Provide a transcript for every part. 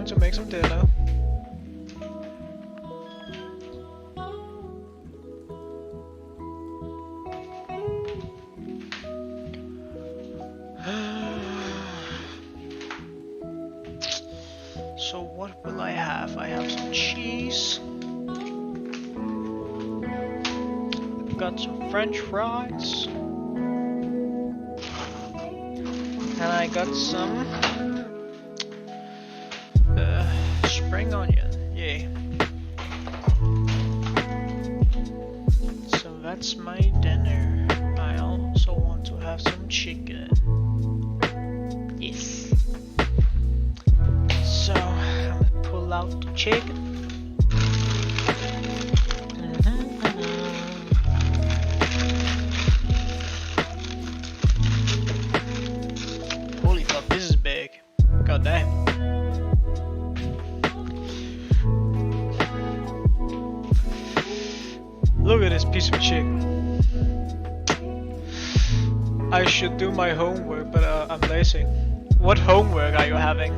time to make some dinner. So what will I have? I have some cheese. Got some French fries. And I got some spring onion. Yay. So that's my dinner. I also want to have some chicken. Yes. So I'm gonna pull out the chicken. Holy fuck, this is big. God damn. Look at this piece of chicken. I should do my homework, but I'm lazy. What homework are you having?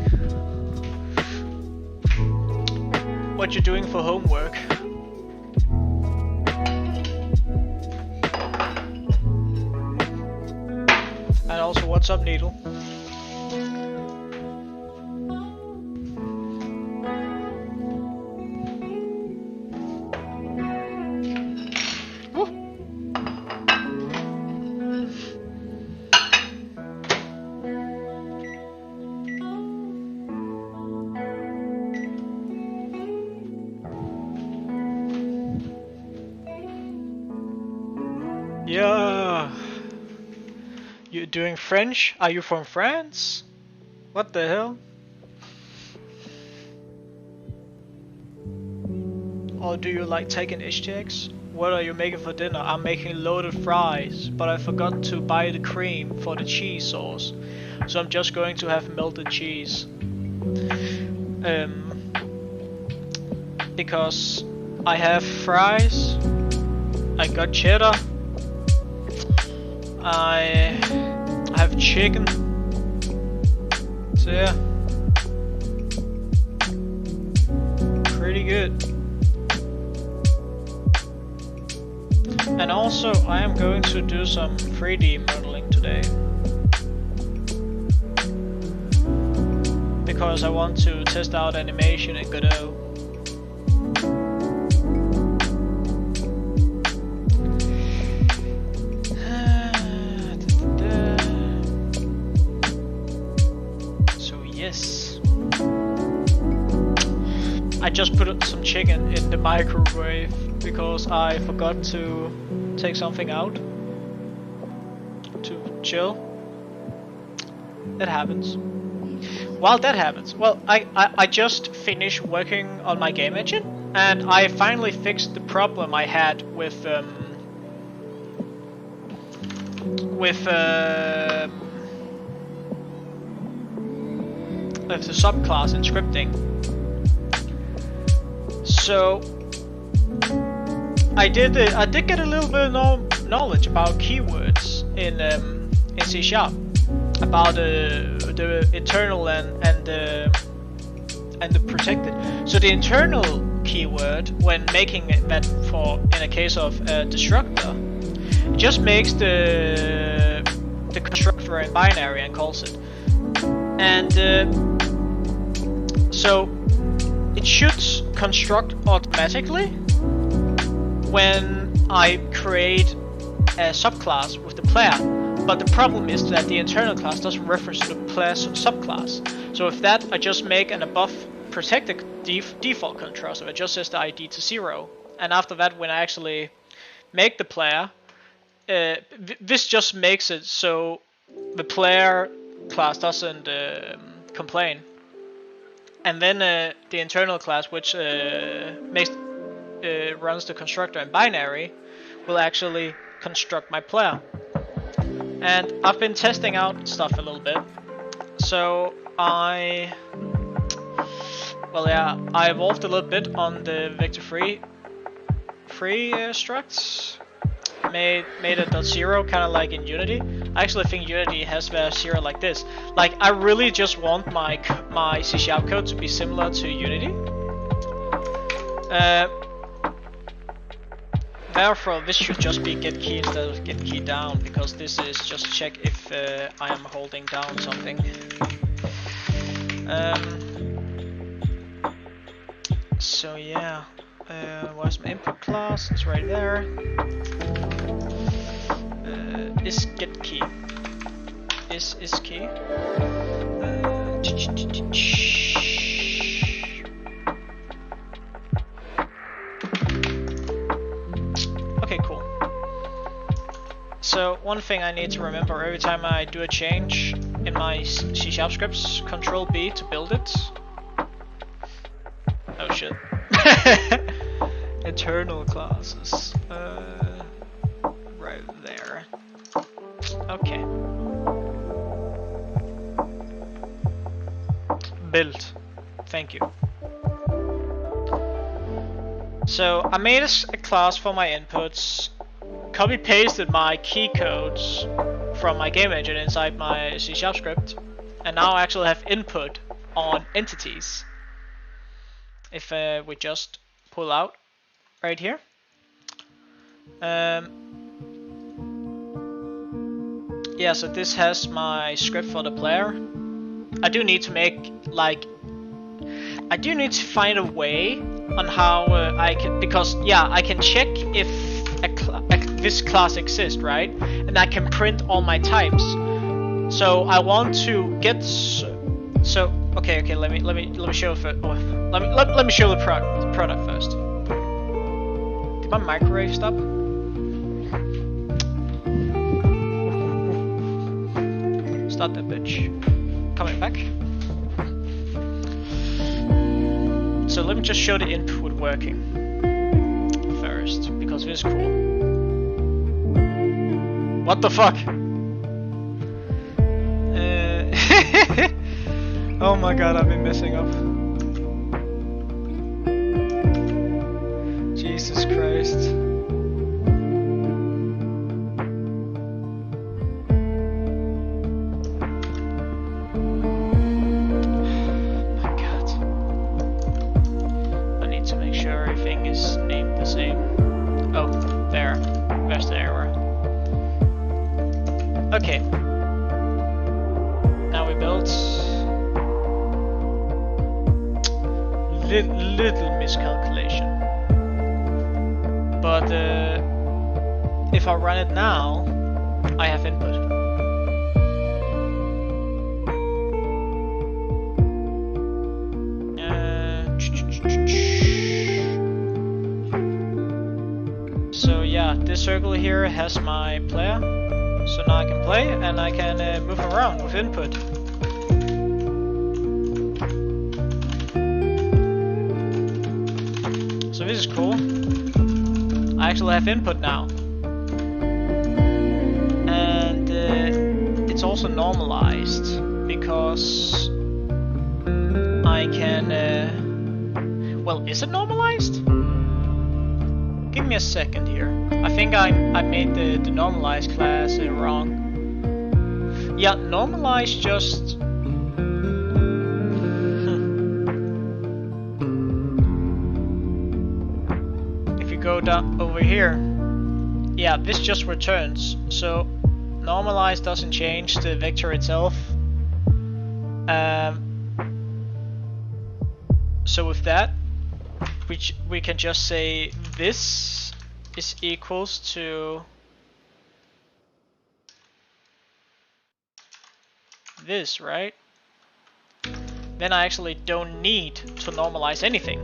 What you doing for homework? And also, what's up, Needle? Yeah. You're doing French? Are you from France? What the hell? Or do you like taking HTX? What are you making for dinner? I'm making loaded fries, but I forgot to buy the cream for the cheese sauce. So I'm just going to have melted cheese. Because I have fries, I got cheddar, I have chicken, so yeah, pretty good. And also I am going to do some 3D modeling today, because I want to test out animation in Godot. I just put some chicken in the microwave because I forgot to take something out to chill. That happens. While that happens, well, I just finished working on my game engine, and I finally fixed the problem I had with the subclass in scripting. So I did get a little bit of knowledge about keywords in C# about the internal and the protected. So the internal keyword, when making that for in a case of a destructor, it just makes the constructor in binary and calls it, and so it should construct automatically when I create a subclass with the player. But the problem is that the internal class doesn't reference to the player's subclass. So if that, I just make an above protected default control, so it just says the ID to 0. And after that, when I actually make the player, this just makes it so the player class doesn't complain. And then the internal class, which runs the constructor in binary, will actually construct my player. And I've been testing out stuff a little bit. So I evolved a little bit on the vector-free structs. Made a .0 kind of like in Unity. I actually think Unity has var0 like this. Like, I really just want my C# code to be similar to Unity. Therefore, this should just be get key instead of get key down, because this is just check if I am holding down something. So yeah, where's my input class? It's right there. Is get key. Is key. Okay, cool. So one thing I need to remember every time I do a change in my C# scripts, Control B to build it. Oh shit. Internal classes. Right there. Okay. Build. Thank you. So I made a class for my inputs, copy pasted my key codes from my game engine inside my C# script, and now I actually have input on entities. If we just pull out right here, yeah, so this has my script for the player. I do need to make I do need to find a way on how I can, because yeah, I can check if this class exists, right? And I can print all my types. So I want to get okay, let me show let me show the product first. Did my microwave stop? Start that bitch. Coming back. So let me just show the input working first, because this is cool. What the fuck? Oh my god, I've been messing up. Jesus Christ. Okay. Now we built little miscalculation, but if I run it now, I have input. So yeah, this circle here has my player. So now I can play and I can move around with input. So this is cool. I actually have input now. And it's also normalized because I can... well, is it normalized? Give me a second here. I think I made the normalized class wrong. Yeah, normalized just... If you go down over here, yeah, this just returns. So normalized doesn't change the vector itself. So with that, we can just say this is equals to this, right? Then I actually don't need to normalize anything.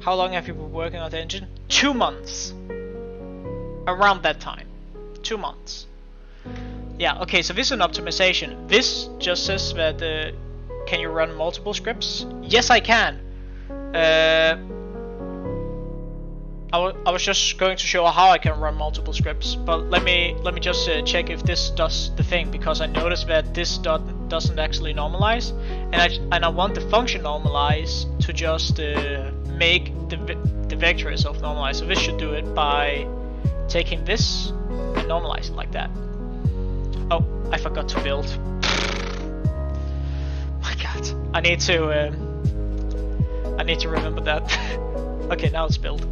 How long have you been working on the engine? 2 months. Around that time. 2 months. Yeah, okay, so this is an optimization. This just says that can you run multiple scripts? Yes, I can. I was just going to show how I can run multiple scripts, but let me just check if this does the thing, because I noticed that this doesn't actually normalize, and I want the function normalize to just make the vector itself normalize. So this should do it by taking this normalize it like that. Oh, I forgot to build. My God, I need to remember that. Okay, now it's built.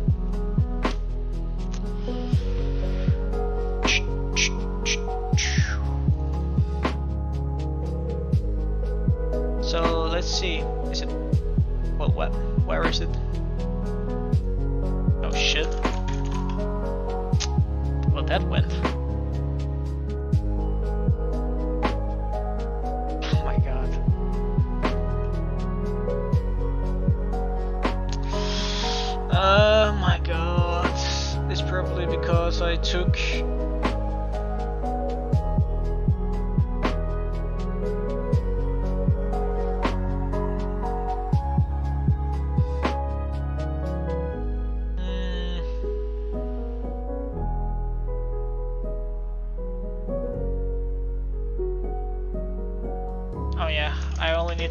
So let's see. Is it? Well, what? Where is it? Oh shit. Well, that went. Oh my God. Oh my God. It's probably because I took.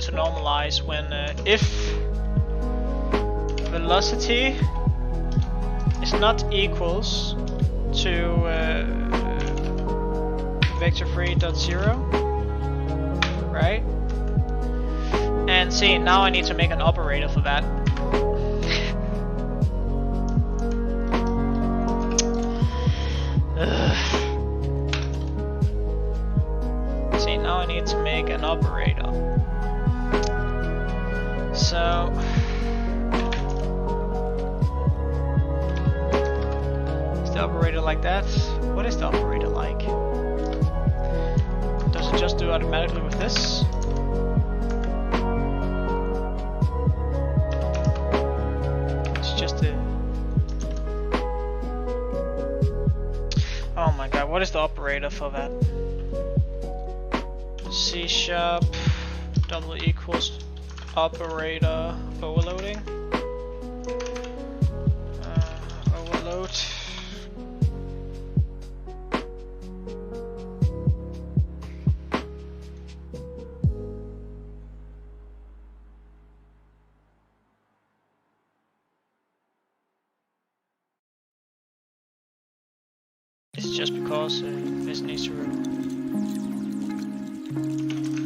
To normalize when if velocity is not equals to vector 3.0, right? And see, now I need to make an operator for that. See, now I need to make an operator. So is the operator like that? What is the operator like? Does it just do automatically with this? It's just a... Oh my God, what is the operator for that? C# double equals operator overloading. Overload. It's just because this needs to.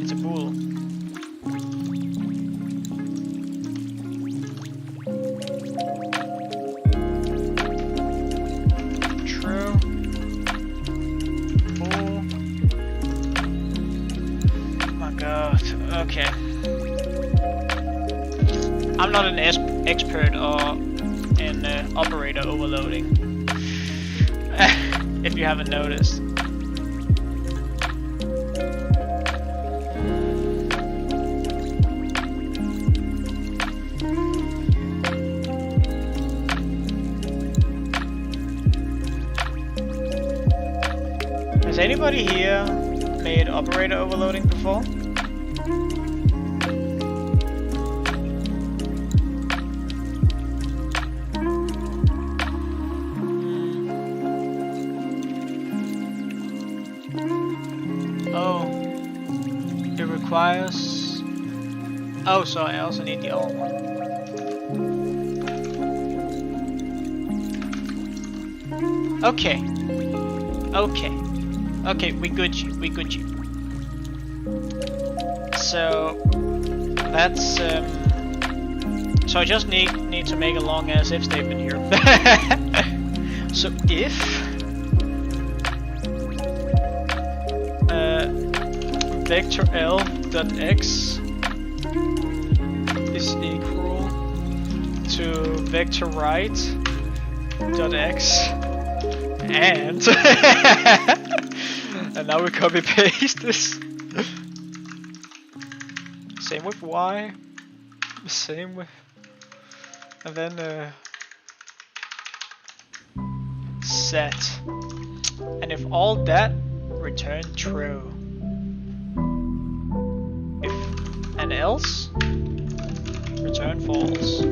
It's a bool. Okay. I'm not an expert in operator overloading. If you haven't noticed. Has anybody here made operator overloading before? Oh, sorry, I also need the other one. Okay. Okay, we good you. So that's so I just need to make a long ass if statement here. So if vector L dot x is equal to vector right dot x and and now we copy paste this. Same with y, same with, and then set, and if all that, return true. If and else, return false.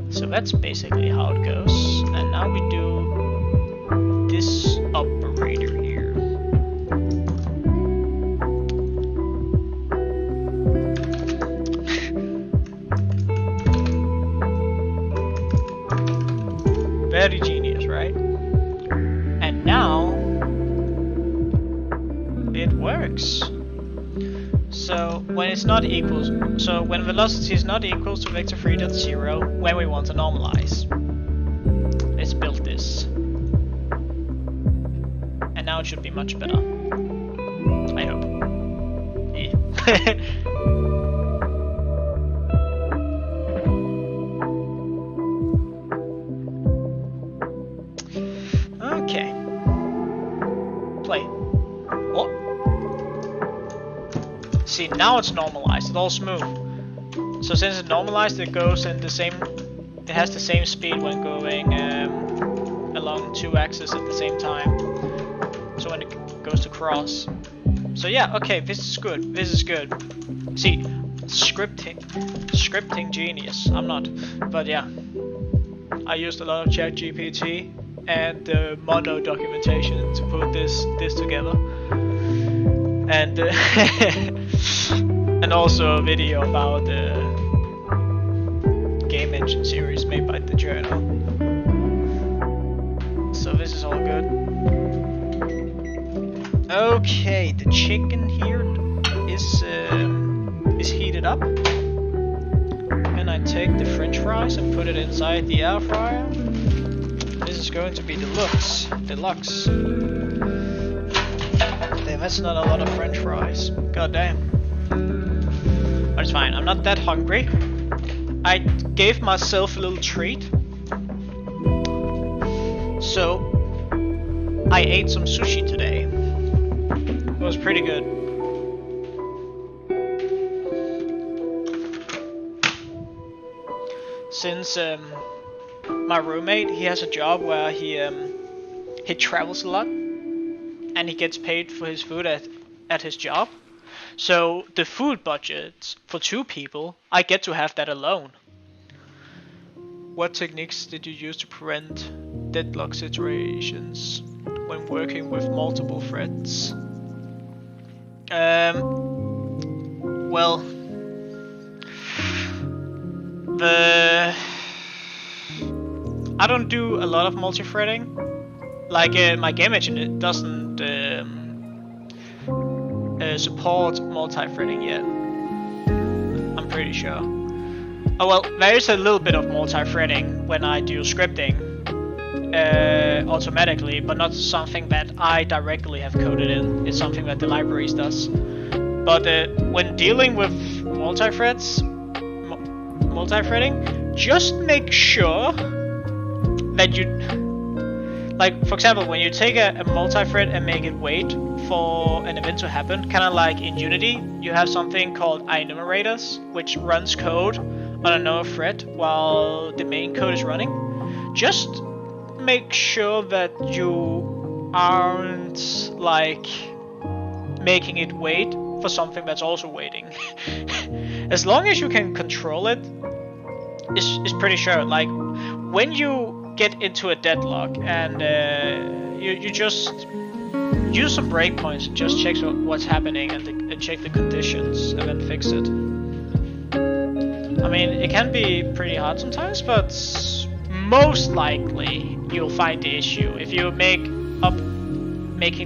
So that's basically how it goes. And now we do this operator here. Very genius, right? And now it works. So when it's not equals, so when velocity is not equal to vector 3.0, when we want to normalize, let's build this. And now it should be much better. I hope. Yeah. Okay. Play. What? See, now it's normalized. It's all smooth. So since it's normalized, it goes in the same. It has the same speed when going along two axes at the same time. So when it goes to cross. So yeah, okay, this is good. This is good. See, scripting genius. I'm not, but yeah. I used a lot of ChatGPT and Mono documentation to put this together, and and also a video about the game engine series made by the journal. So this is all good. Okay, the chicken here is heated up, and I take the French fries and put it inside the air fryer. This is going to be deluxe. Damn, that's not a lot of French fries. God damn. But it's fine. I'm not that hungry. I gave myself a little treat. So I ate some sushi today. It was pretty good. Since my roommate, he has a job where he travels a lot, and he gets paid for his food at his job. So the food budget for 2 people, I get to have that alone. What techniques did you use to prevent deadlock situations when working with multiple threads? Well, I don't do a lot of multi-threading. Like my game engine, it doesn't support multi-threading yet. I'm pretty sure. Oh well, there is a little bit of multi-threading when I do scripting automatically, but not something that I directly have coded in. It's something that the libraries does. But when dealing with multi-threading, just make sure that you, like, for example, when you take a multi-thread and make it wait for an event to happen, kind of like in Unity, you have something called enumerators, which runs code on another thread while the main code is running. Just make sure that you aren't, like, making it wait for something that's also waiting. As long as you can control it, it's pretty sure. Like, when you get into a deadlock and you just use some breakpoints and just check what's happening and check the conditions and then fix it. I mean, it can be pretty hard sometimes, but most likely you'll find the issue. If you making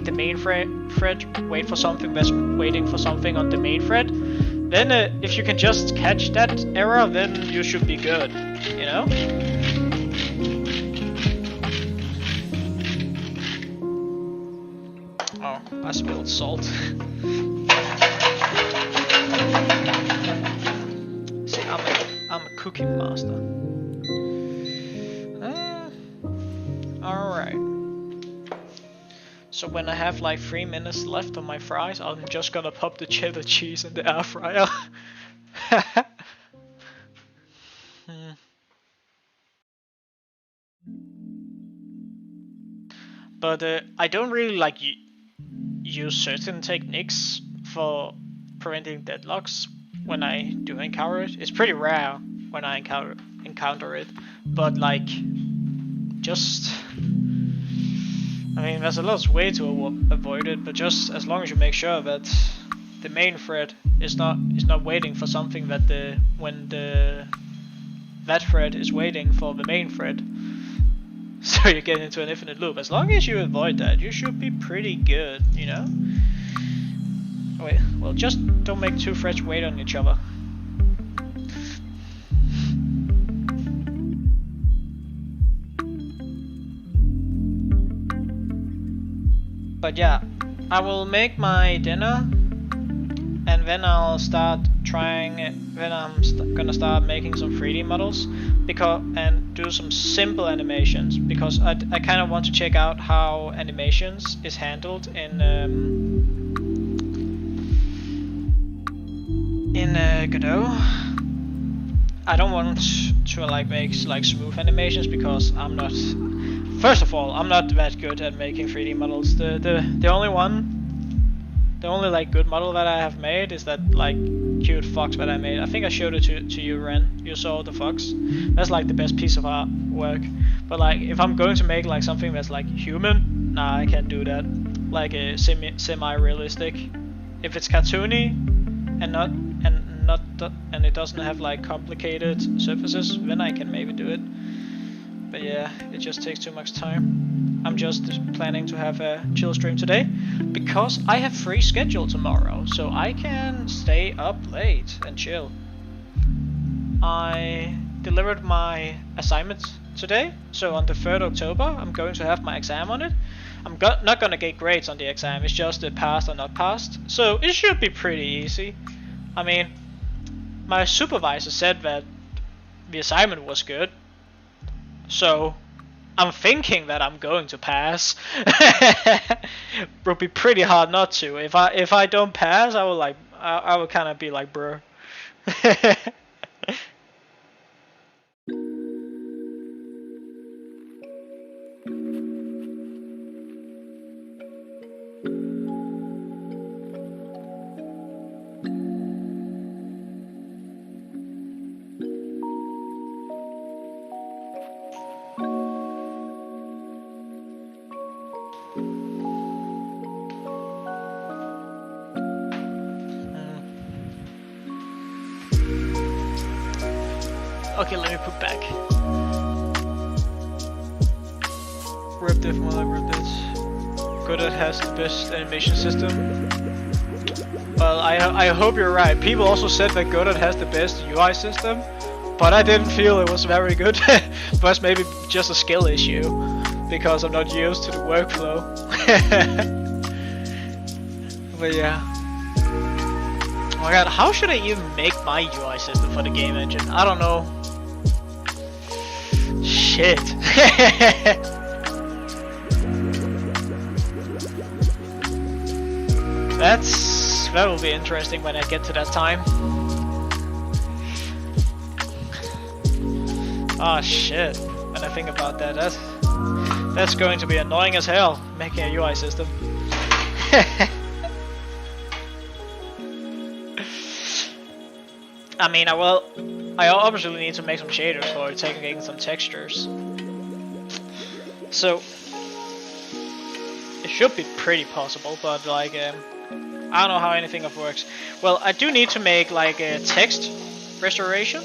the main thread wait for something that's waiting for something on the main thread, then if you can just catch that error, then you should be good, you know? Oh, I spilled salt. See, I'm a cooking master. Alright. So when I have like 3 minutes left on my fries, I'm just gonna pop the cheddar cheese in the air fryer. But I don't really like use certain techniques for preventing deadlocks when I do encounter it. It's pretty rare when I encounter it, but like, just, I mean, there's a lot of way to avoid it, but just as long as you make sure that the main thread is not waiting for something that that thread is waiting for the main thread, So you get into an infinite loop. As long as you avoid that, you should be pretty good, you know? Wait, well, just don't make two threads wait on each other. But yeah, I will make my dinner, and then I'll start trying it. Then I'm gonna start making some 3D models and do some simple animations, because I kind of want to check out how animations is handled in Godot. I don't want to like make like smooth animations because I'm not. First of all, I'm not that good at making 3D models. The only like good model that I have made is that like cute fox that I made. I think I showed it to you, Ren. You saw the fox. That's like the best piece of artwork. But like if I'm going to make like something that's like human, nah, I can't do that. Like a semi-realistic. If it's cartoony and it doesn't have like complicated surfaces, then I can maybe do it. But yeah, it just takes too much time. I'm just planning to have a chill stream today because I have free schedule tomorrow, so I can stay up late and chill. I delivered my assignment today, so on the 3rd October I'm going to have my exam on it. I'm not gonna get grades on the exam, it's just a passed or not passed, so it should be pretty easy. I mean, my supervisor said that the assignment was good, so I'm thinking that I'm going to pass. Would be pretty hard not to. If I don't pass, I will kind of be like, bruh. Okay, let me put back. Rip diff, more like rip this. Godot has the best animation system. Well, I hope you're right. People also said that Godot has the best UI system, but I didn't feel it was very good. But maybe just a skill issue, because I'm not used to the workflow. But yeah. Oh my god, how should I even make my UI system for the game engine? I don't know. Shit. That will be interesting when I get to that time. Oh shit. When I think about that, that's going to be annoying as hell, making a UI system. I mean, I obviously need to make some shaders for taking some textures. So it should be pretty possible, but like I don't know how anything of works. Well, I do need to make like a text restoration.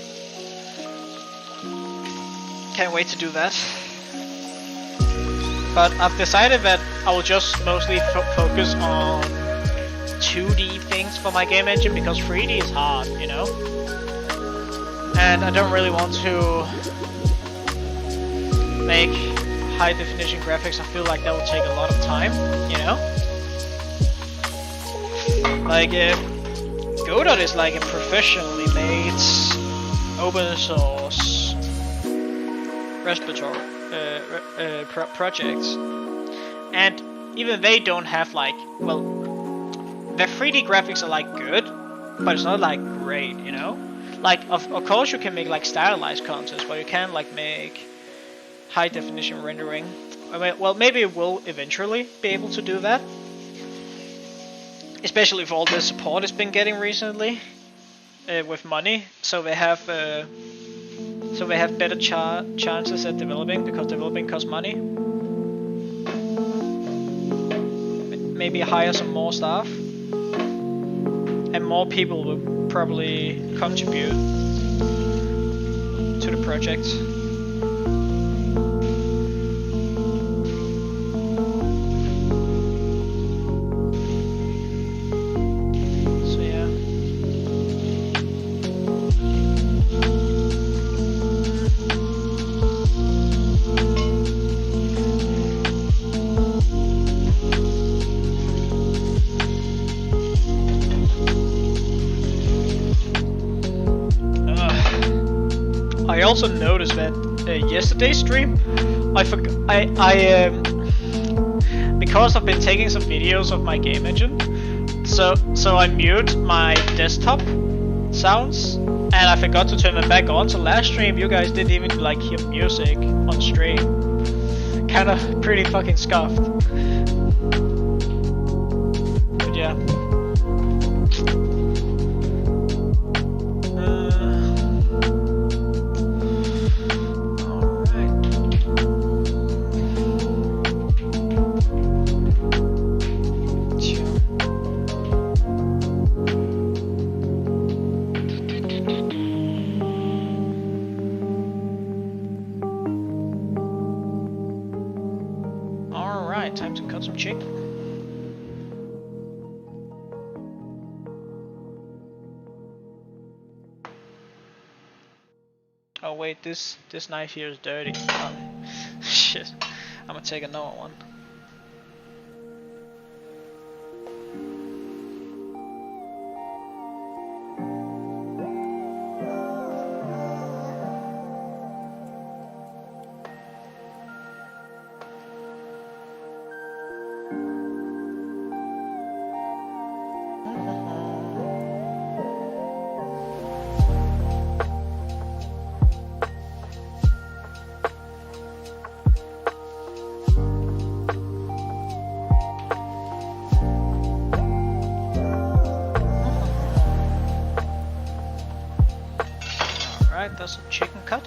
Can't wait to do that. But I've decided that I will just mostly focus on 2D things for my game engine, because 3D is hard, you know? And I don't really want to make high definition graphics. I feel like that will take a lot of time, you know? Like Godot is like a professionally made open source respiratory project, and even they don't have like, well, the 3D graphics are like good, but it's not like great, you know? Like, of course you can make like stylized content, but you can't like make high definition rendering. I mean, well, maybe it will eventually be able to do that, especially if all the support it's been getting recently with money. So they have better chances at developing, because developing costs money. Maybe hire some more staff, and more people will probably contribute to the project. also noticed that yesterday's stream, because I've been taking some videos of my game engine, so I mute my desktop sounds, and I forgot to turn them back on. So last stream, you guys didn't even like hear music on stream. Kind of pretty fucking scuffed. But yeah. Time to cut some chicken. Oh wait, this knife here is dirty. Oh, shit. I'm gonna take another one. That's a chicken cut.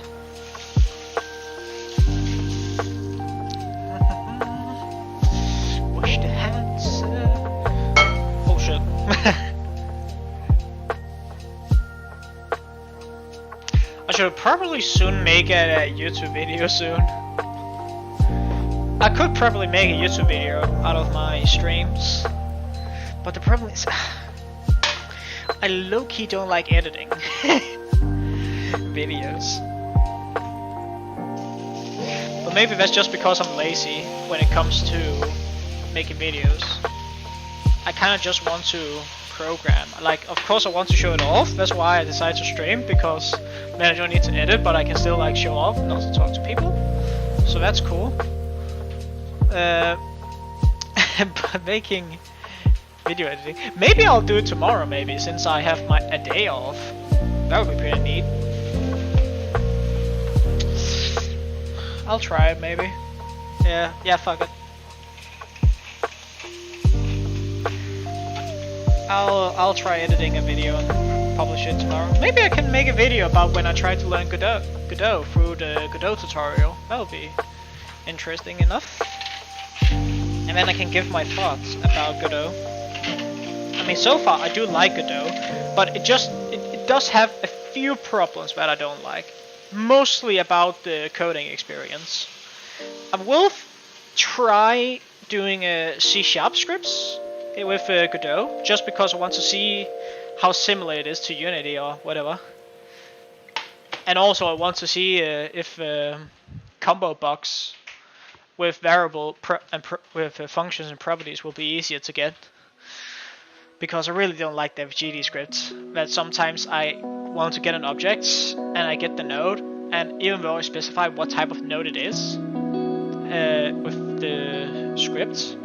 Wash the hands. Oh shit. I should probably soon make a YouTube video soon. I could probably make a YouTube video out of my streams, but the problem is I low-key don't like editing videos. But maybe that's just because I'm lazy when it comes to making videos. I kind of just want to program. Like, of course I want to show it off. That's why I decided to stream, because then I don't need to edit, but I can still like show off and also talk to people. So that's cool. But making video editing, maybe I'll do it tomorrow. Maybe, since I have a day off. That would be pretty neat. I'll try it, maybe. Yeah, fuck it. I'll try editing a video and publish it tomorrow. Maybe I can make a video about when I tried to learn Godot through the Godot tutorial. That would be interesting enough. And then I can give my thoughts about Godot. I mean, so far I do like Godot, but it does have a few problems that I don't like. Mostly about the coding experience. I will try doing C# scripts with Godot, just because I want to see how similar it is to Unity or whatever. And also I want to see if combo box with functions and properties will be easier to get. Because I really don't like the FGD scripts. That sometimes I want to get an object and I get the node, and even though I specify what type of node it is with the script,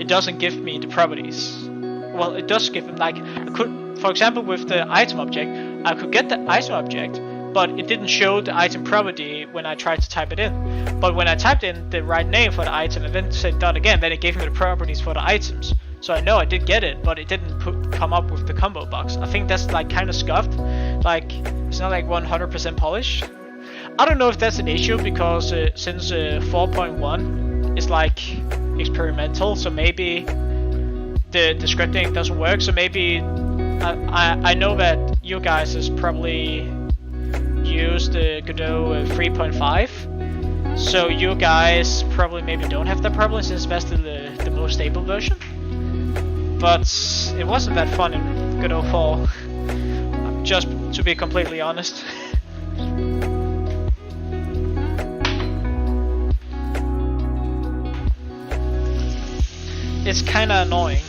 it doesn't give me the properties. Well, it does give them, like, I could, for example, with the item object, I could get the item object, but it didn't show the item property when I tried to type it in. But when I typed in the right name for the item and then said dot again, then it gave me the properties for the items. So I know I did get it, but it didn't come up with the combo box. I think that's like kind of scuffed. Like, it's not like 100% polished. I don't know if that's an issue, because since 4.1 is like experimental, so maybe the scripting doesn't work. So maybe I know that you guys has probably used Godot 3.5. So you guys probably maybe don't have that problem, since that's the most stable version. But it wasn't that fun in Godot 4, just to be completely honest. It's kinda annoying,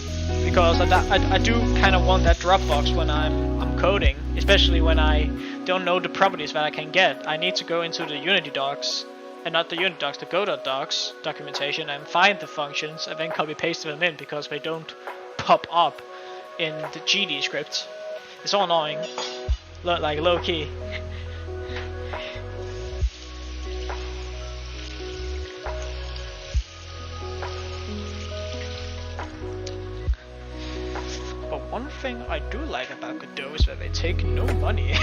because I do kinda want that Dropbox when I'm coding, especially when I don't know the properties that I can get. I need to go into the Unity docs, and not the Unity docs, the Godot docs documentation, and find the functions and then copy paste them in because they don't pop up in the GD script. It's all annoying, like low key. But one thing I do like about Godot is that they take no money.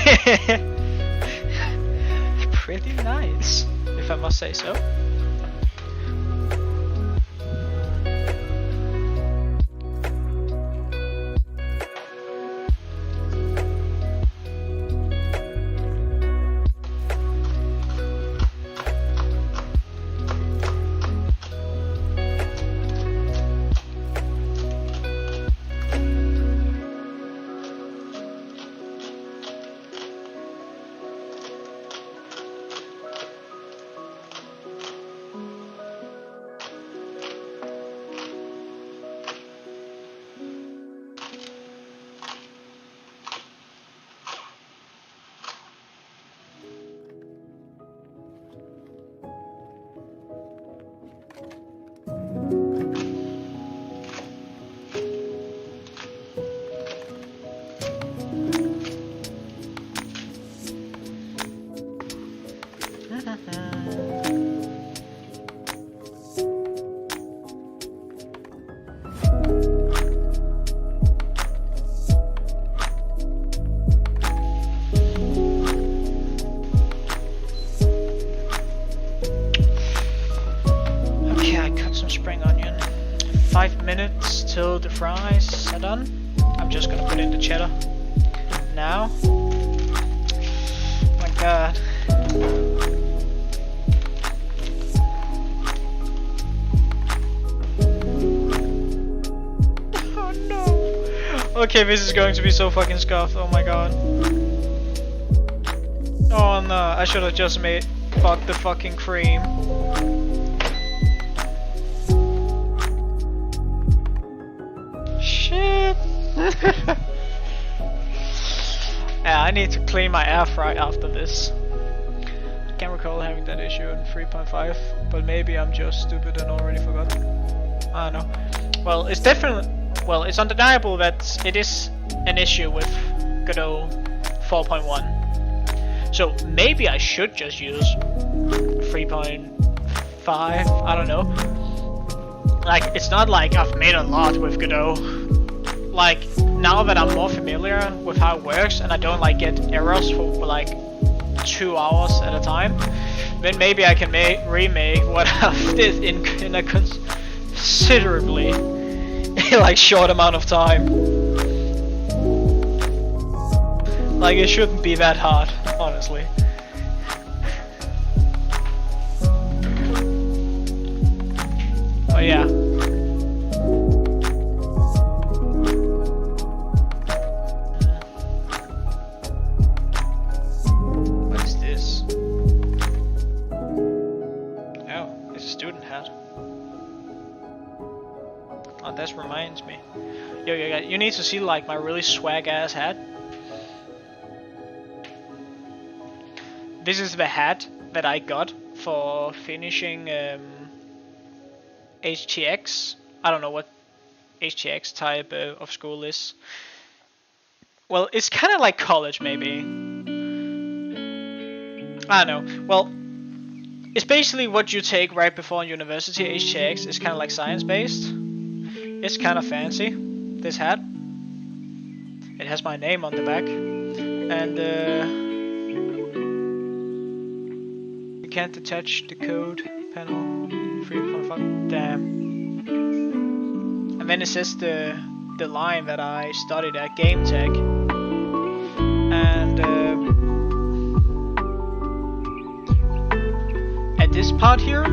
Pretty nice, if I must say so. Till the fries are done. I'm just gonna put in the cheddar now. Oh my god. Oh no. Okay, this is going to be so fucking scuffed. Oh my god. Oh no, I should have just made the fucking cream. Yeah, I need to clean my air fry after this. I can't recall having that issue in 3.5, but maybe I'm just stupid and already forgot. I don't know. Well, it's definitely, well, it's undeniable that it is an issue with Godot 4.1. So maybe I should just use 3.5. I don't know. Like, it's not like I've made a lot with Godot. Like, now that I'm more familiar with how it works and I don't like get errors for like 2 hours at a time, then maybe I can remake what I did in a considerably like short amount of time. Like, it shouldn't be that hard, honestly. Oh yeah. That reminds me. Yo, you need to see like my really swag ass hat. This is the hat that I got for finishing HTX. I don't know what HTX type of school is. Well, it's kind of like college maybe. I don't know. Well, it's basically what you take right before university. HTX is kind of like science based. It's kind of fancy, this hat. It has my name on the back. And you can't detach the code panel 3.5. Damn. And then it says the line that I studied at Game Tech. And at this part here,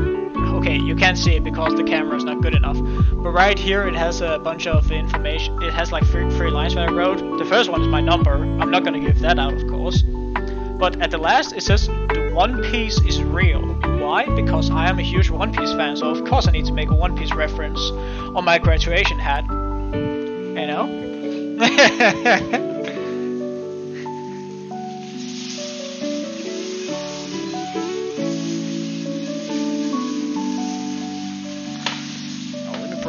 okay, you can't see it because the camera is not good enough. But right here it has a bunch of information. It has like three lines that I wrote. The first one is my number. I'm not gonna give that out, of course. But at the last it says, the One Piece is real. Why? Because I am a huge One Piece fan, so of course I need to make a One Piece reference on my graduation hat. You know?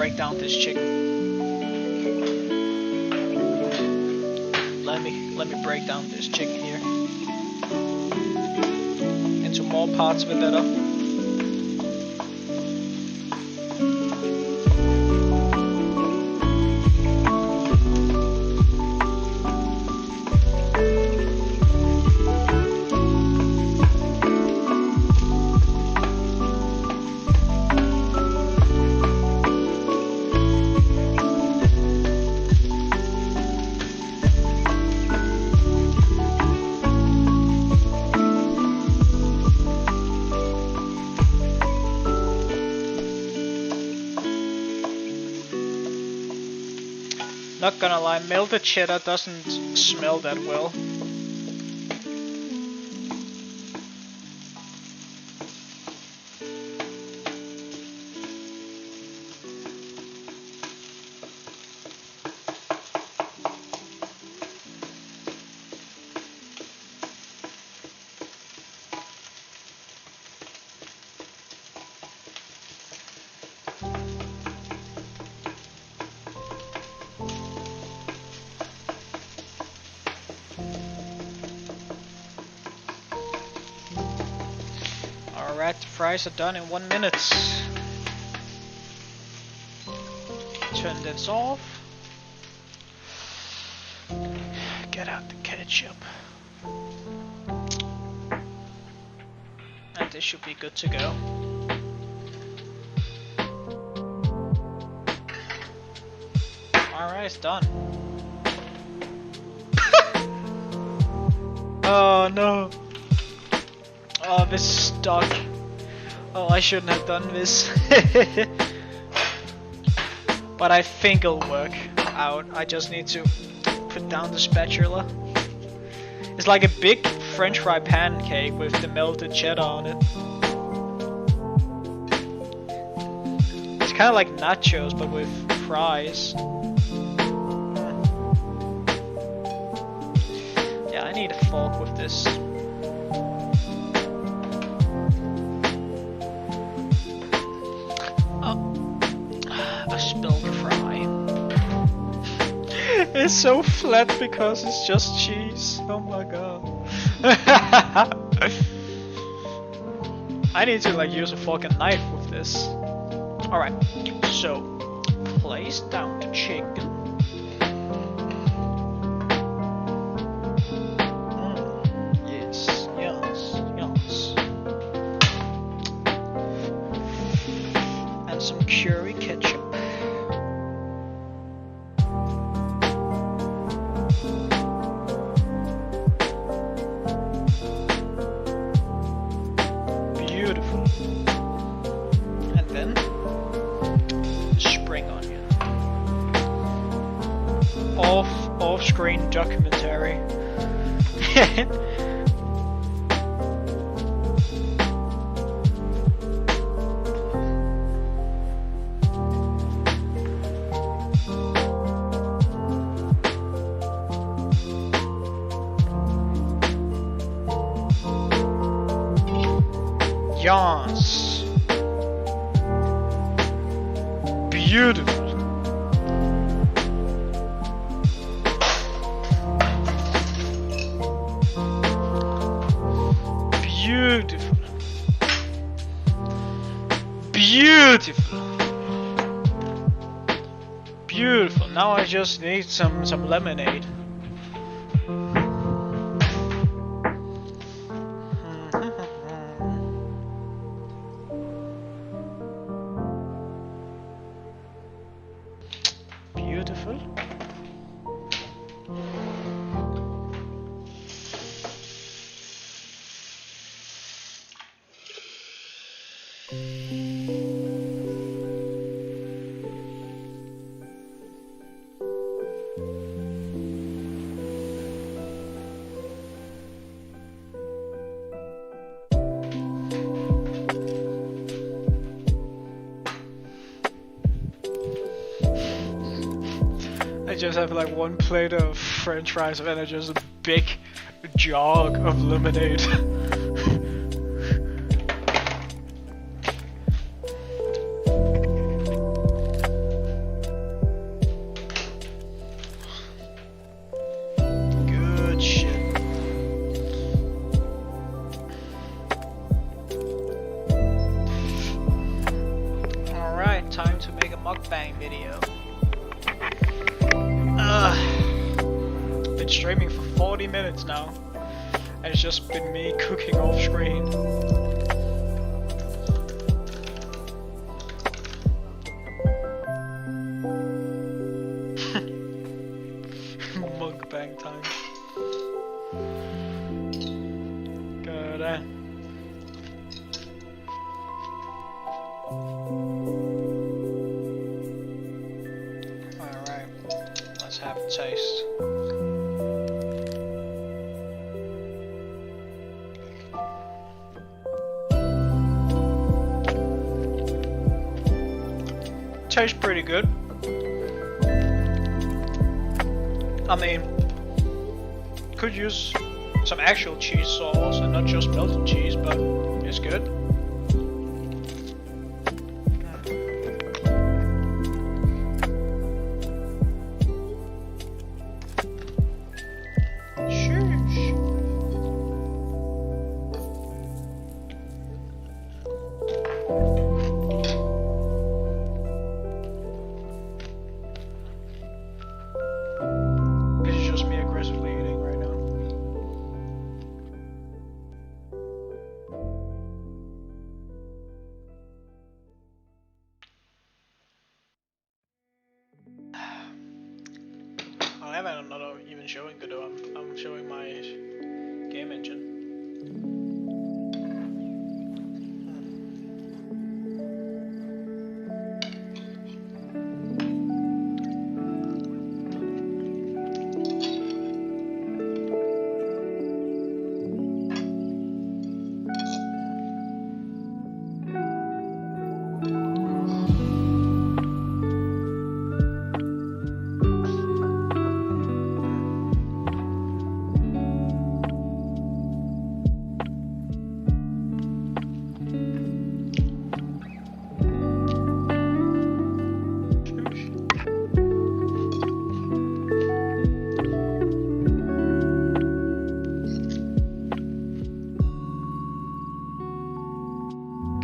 break down this chicken. Let me break down this chicken here into more parts of it better. Not gonna lie, melted cheddar doesn't smell that well. Alright, the fries are done in 1 minute. Turn this off. Get out the ketchup. And this should be good to go. Alright, it's done. Oh no. Oh, this is stuck. Oh, I shouldn't have done this. But I think it'll work out. I just need to put down the spatula. It's like a big French fry pancake with the melted cheddar on it. It's kind of like nachos, but with fries. Yeah, I need a fork with this. It's so flat because it's just cheese. Oh my god. I need to like use a fork and knife with this. Alright, so place down the chicken. Yes, yes, yes. And some curry ketchup. Off-screen documentary. Yes. Beautiful. Beautiful. Beautiful. Beautiful. Now I just need some lemonade. Beautiful. I just have like one plate of French fries and then just a big jog of lemonade. mukbang video. Been streaming for 40 minutes now, and it's just been me cooking off screen. Mukbang time. Good. Alright, let's have a taste. Tastes pretty good. I mean, could use some actual cheese sauce and not just melted cheese, but it's good. I'm not even showing Godot, I'm showing my game engine.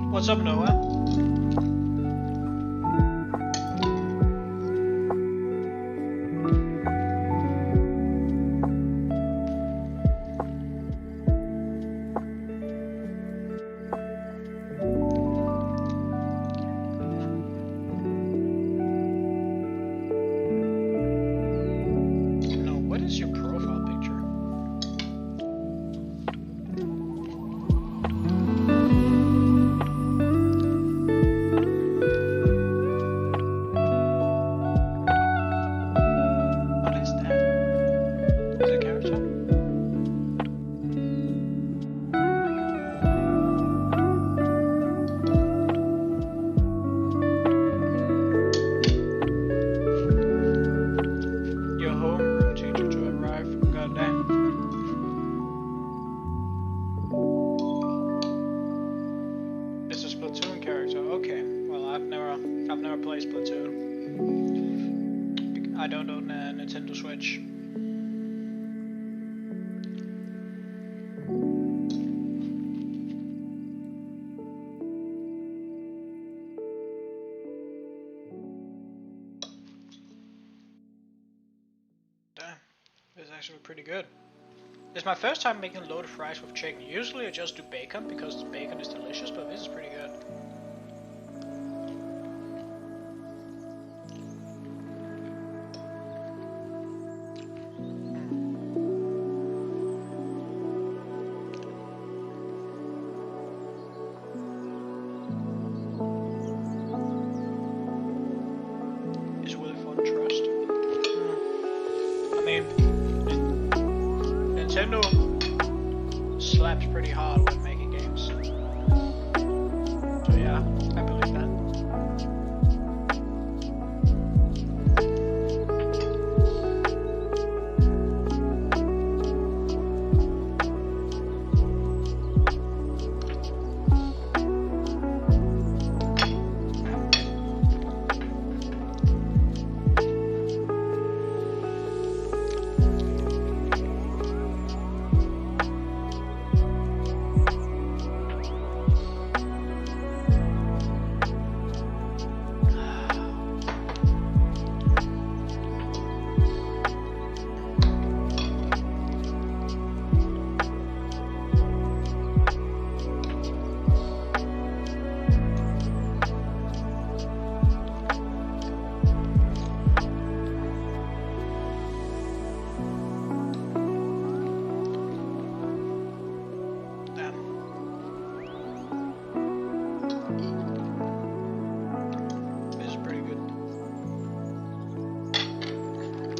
What's up, Noah? No, what is your profile picture? Splatoon character. Okay, well I've never played Splatoon. I don't own a Nintendo Switch. Damn, this is actually pretty good. It's my first time making loaded fries with chicken. Usually I just do bacon because the bacon is delicious, but this is pretty good. It's really fun, trust. I mean, Nintendo slaps pretty hard when making games. So yeah, I believe that.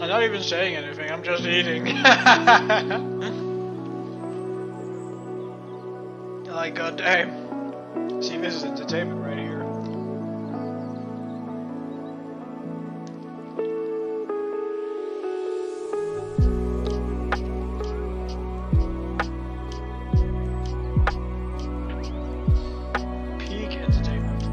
I'm not even saying anything, I'm just eating. Like, goddamn. See, this is entertainment right here. Peak entertainment.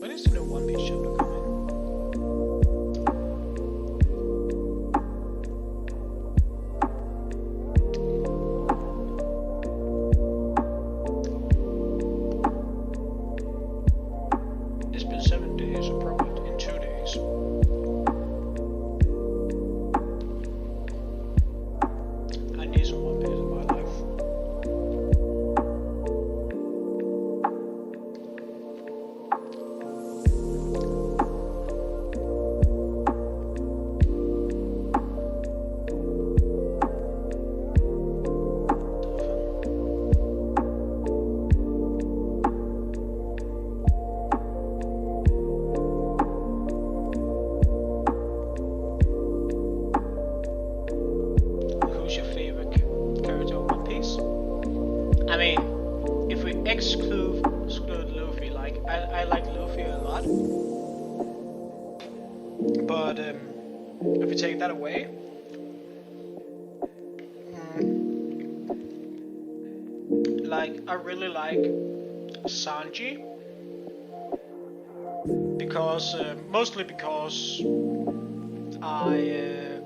When is the new One Piece chapter coming? It's been 7 days, so probably in 2 days. I need some One Piece in my life. Who's your favorite character in One Piece? I mean, if we exclude Luffy, like I like Luffy a lot, but if we take that away, like I really like Sanji because mostly because I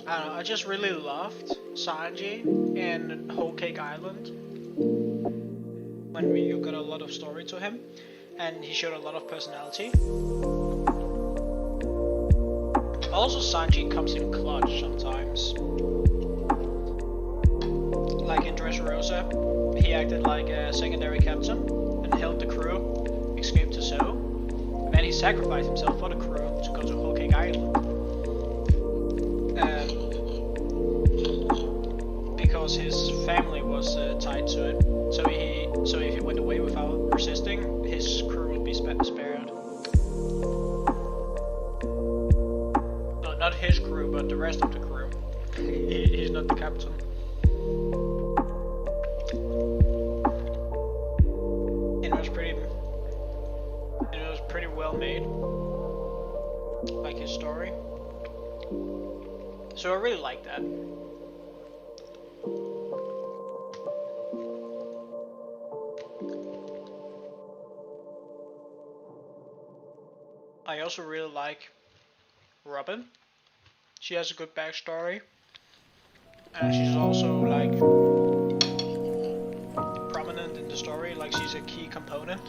don't know, I just really loved Sanji in Whole Cake Island when we got a lot of story to him, and he showed a lot of personality. Also, Sanji comes in clutch sometimes. Like in Dressrosa, he acted like a secondary captain and helped the crew escape to Zou. And then he sacrificed himself for the crew to go to Whole Cake Island. Because his family was tied to it. So if he went away without resisting, his crew would be spared. No, not his crew, but the rest of the crew. He's not the captain. It was pretty well made, like his story. So I really like that. I also really like Robin. She has a good backstory, and she's also like prominent in the story, like she's a key component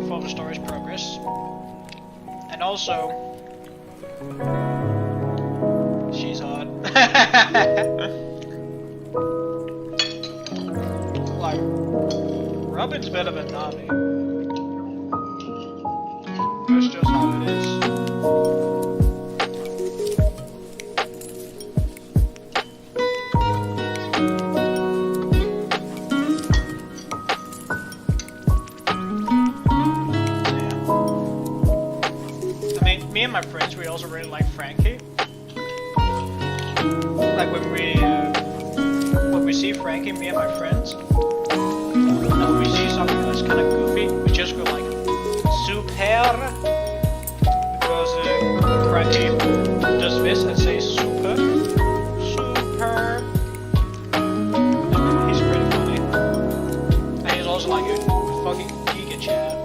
for the story's progress. And also, she's hot. Like, Robin's better than Nami. That's just how it is. Me and my friends, we also really like Frankie. Like when we see Frankie, me and my friends, and when we see something that's kind of goofy, we just go like super, because Frankie does this and says super. He's pretty funny, and he's also like a fucking giga chat.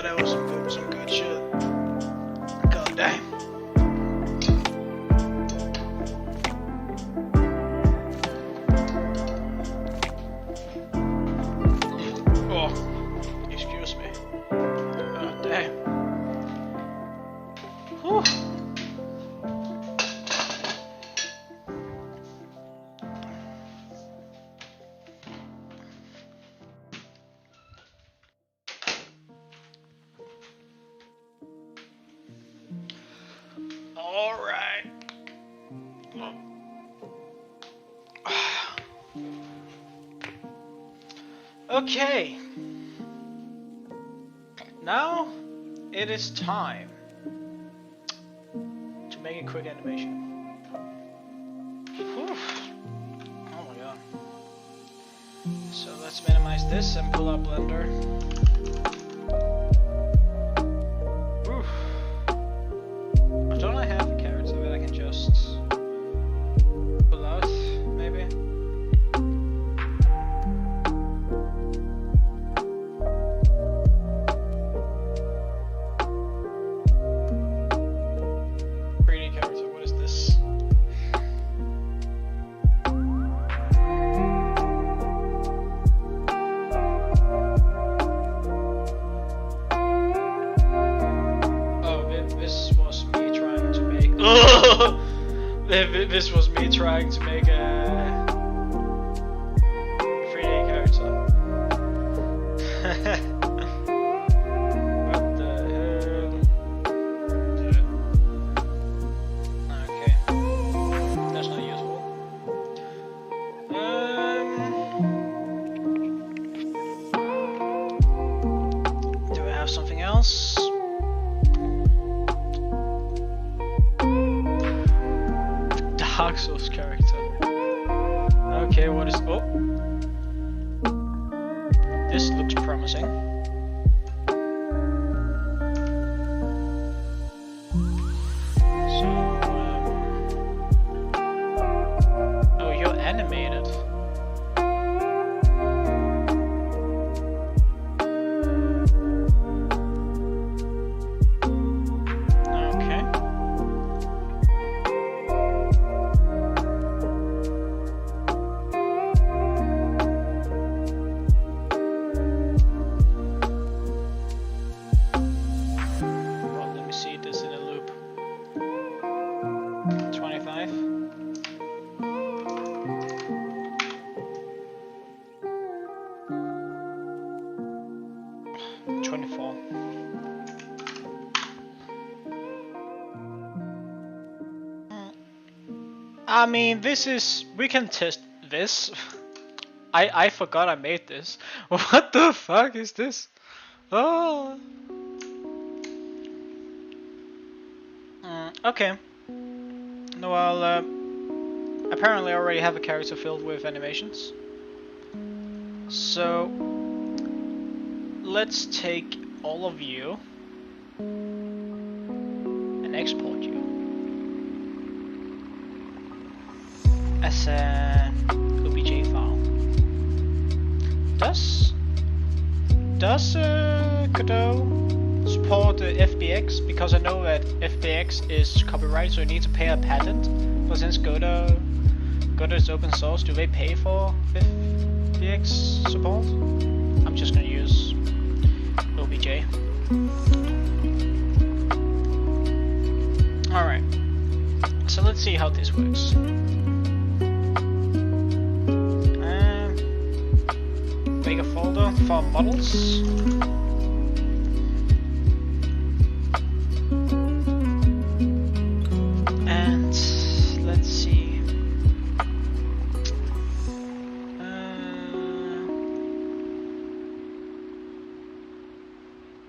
that was some good shit. God damn. Oh, excuse me. God damn. Whew. Alright. Okay. Now it is time to make a quick animation. Whew. Oh my god. So let's minimize this and pull up Blender. Don't I have a character that I can just pull out, maybe? Pretty character, what is this? This was me trying to make a 3D character. What the hell? Okay, that's not useful. Do I have something else? Dark Souls character. Okay, what is... Oh! This looks promising. So, oh, you're animated. I mean, this is... we can test this. I forgot I made this. What the fuck is this? Oh. Okay. Well, apparently I already have a character filled with animations. So, let's take all of you and export you as an OBJ file. Does Godot support FBX? Because I know that FBX is copyright, so you need to pay a patent. But since Godot is open source, do they pay for FBX support? I'm just gonna use OBJ. Alright, so let's see how this works. Make a folder for models. And let's see.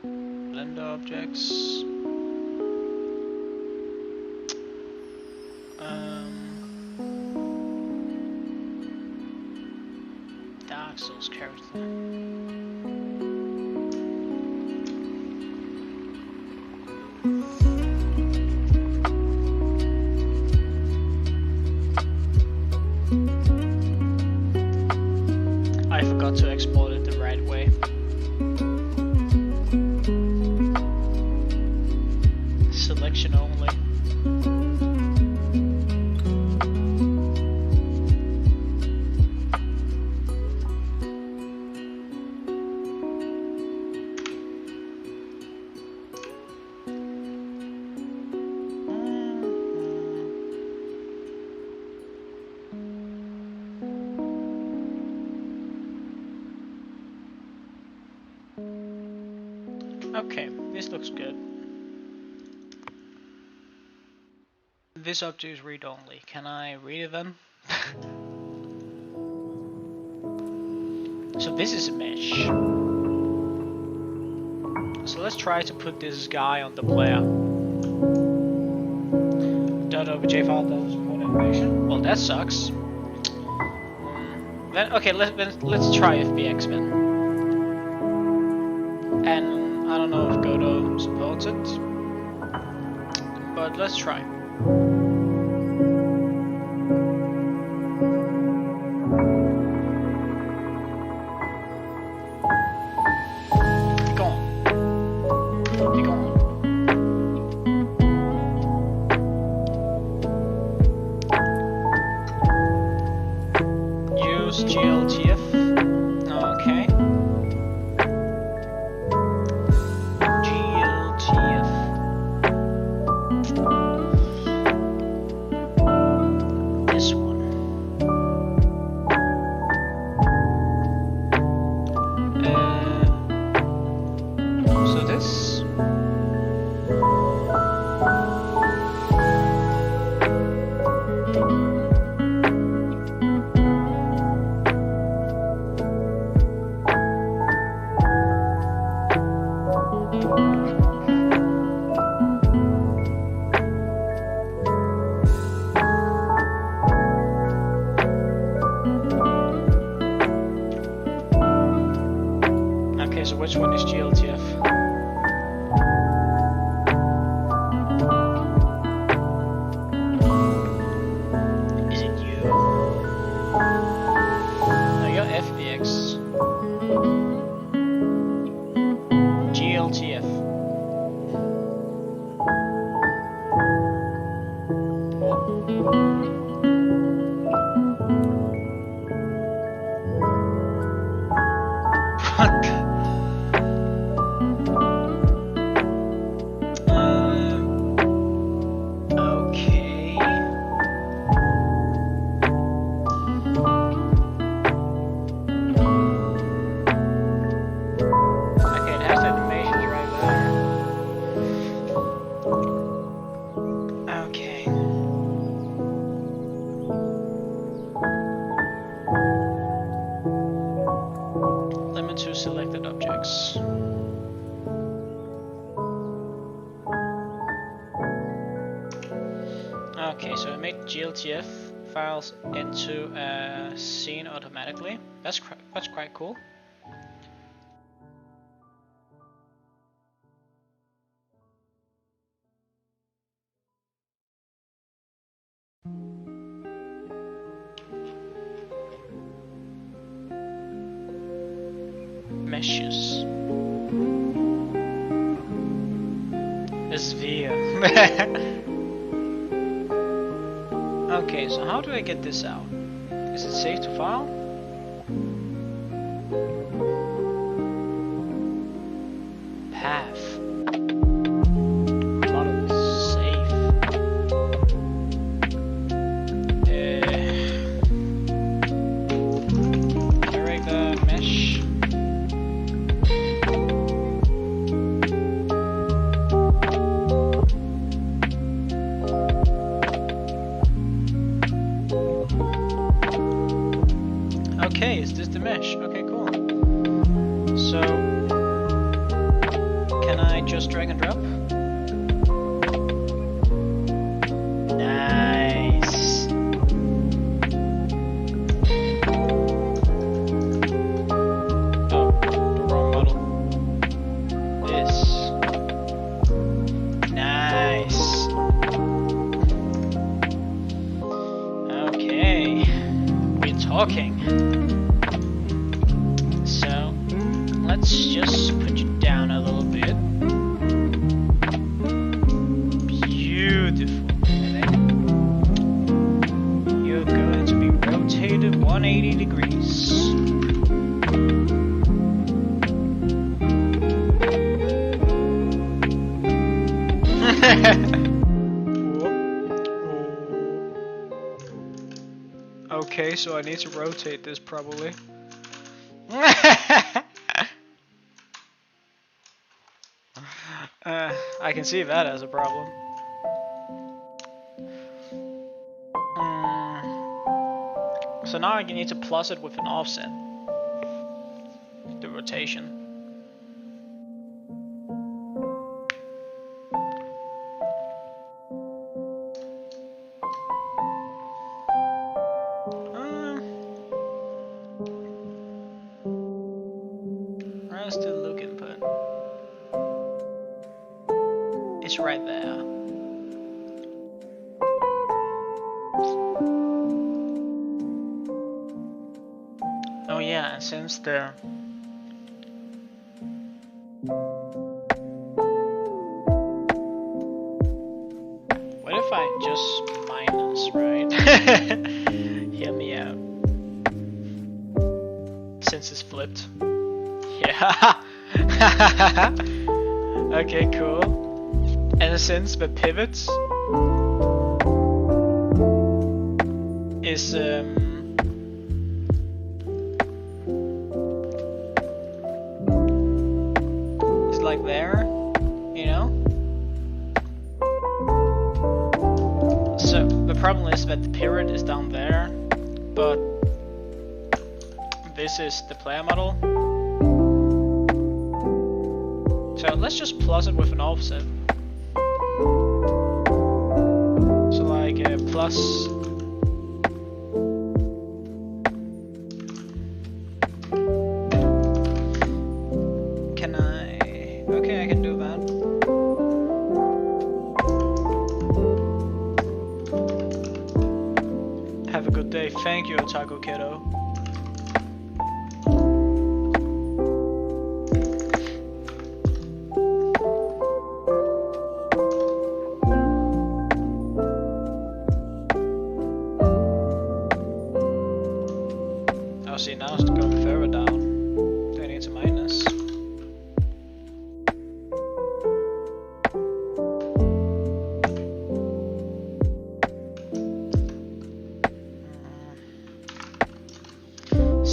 Blender objects. Dark Souls character. I forgot to export it the right way. Okay, this looks good. This object is read-only. Can I read it then? So this is a mesh. So let's try to put this guy on the player. .obj file doesn't support animation. Well, that sucks. Then okay, let's try FBX then. And I don't know if Godot supports it, but let's try. So which one is GLTF? Is it you? No, you're FBX. GLTF. Selected objects. Okay, so I made GLTF files into a scene automatically. That's quite cool. Meshes. A sphere. Okay, so how do I get this out? Is it safe to file? Path. Model is safe. Director mesh. Okay, is this the mesh? Okay, cool. So, can I just drag and drop? Nice. Oh, wrong model. This. Nice. Okay, we're talking. Let's just put you down a little bit. Beautiful. And then you're going to be rotated 180 degrees. Okay, so I need to rotate this probably. I can see that as a problem. So now I need to plus it with an offset. The rotation. I'm still looking, but it's right there. Oh yeah, and since the what if I just minus, right? Hear me out. Since it's flipped. Yeah. Okay, cool. And since the pivot is like there, you know? So the problem is that the pivot is down there, but this is the player model. So let's just plus it with an offset. So like plus. Can I? Okay, I can do that. Have a good day. Thank you, Otaku Kiddo. See, now it's going further down. Then it's a minus.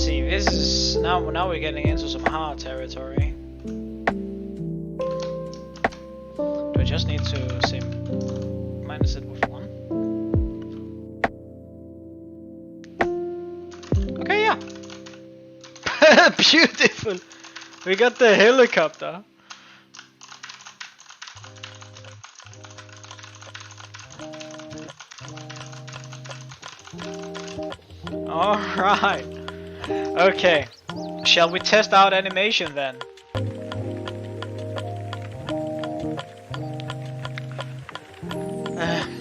See, this is now we're getting into some hard territory. Do I just need to say minus it with 1? Okay, yeah. Beautiful. We got the helicopter. All right. Okay. Shall we test out animation then?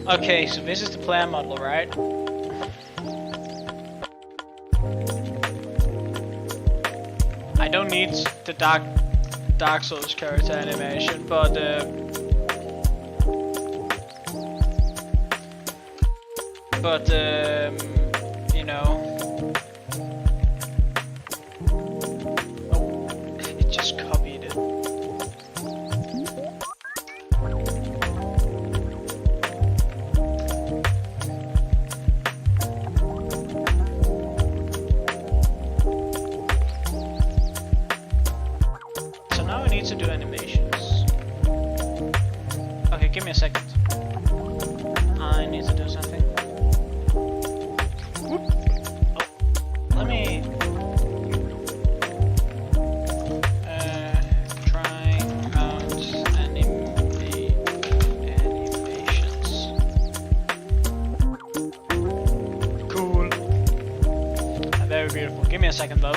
Okay, so this is the player model, right? I don't need the Dark Souls character animation, but you know, oh, it just copied it. To do animations. Okay, give me a second. I need to do something. Whoop. Oh, let me try out animations. Cool. Very beautiful. Give me a second though.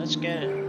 let's get it.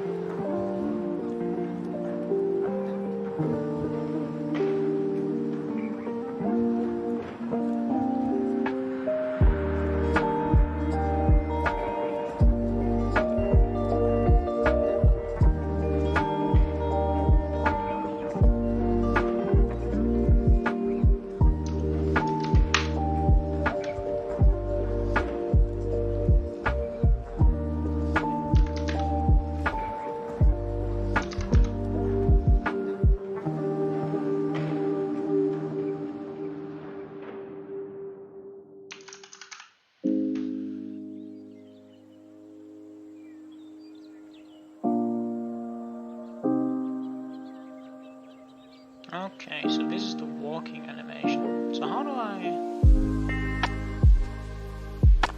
Okay, so this is the walking animation. So how do I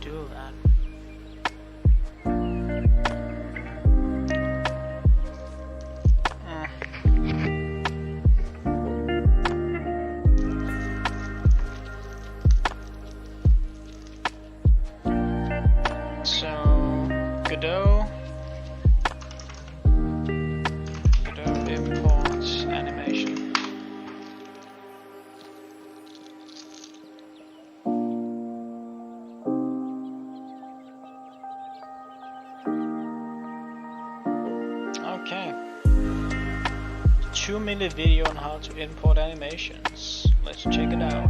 do that? So Godot import animation. Okay. 2-minute video on how to import animations. Let's check it out.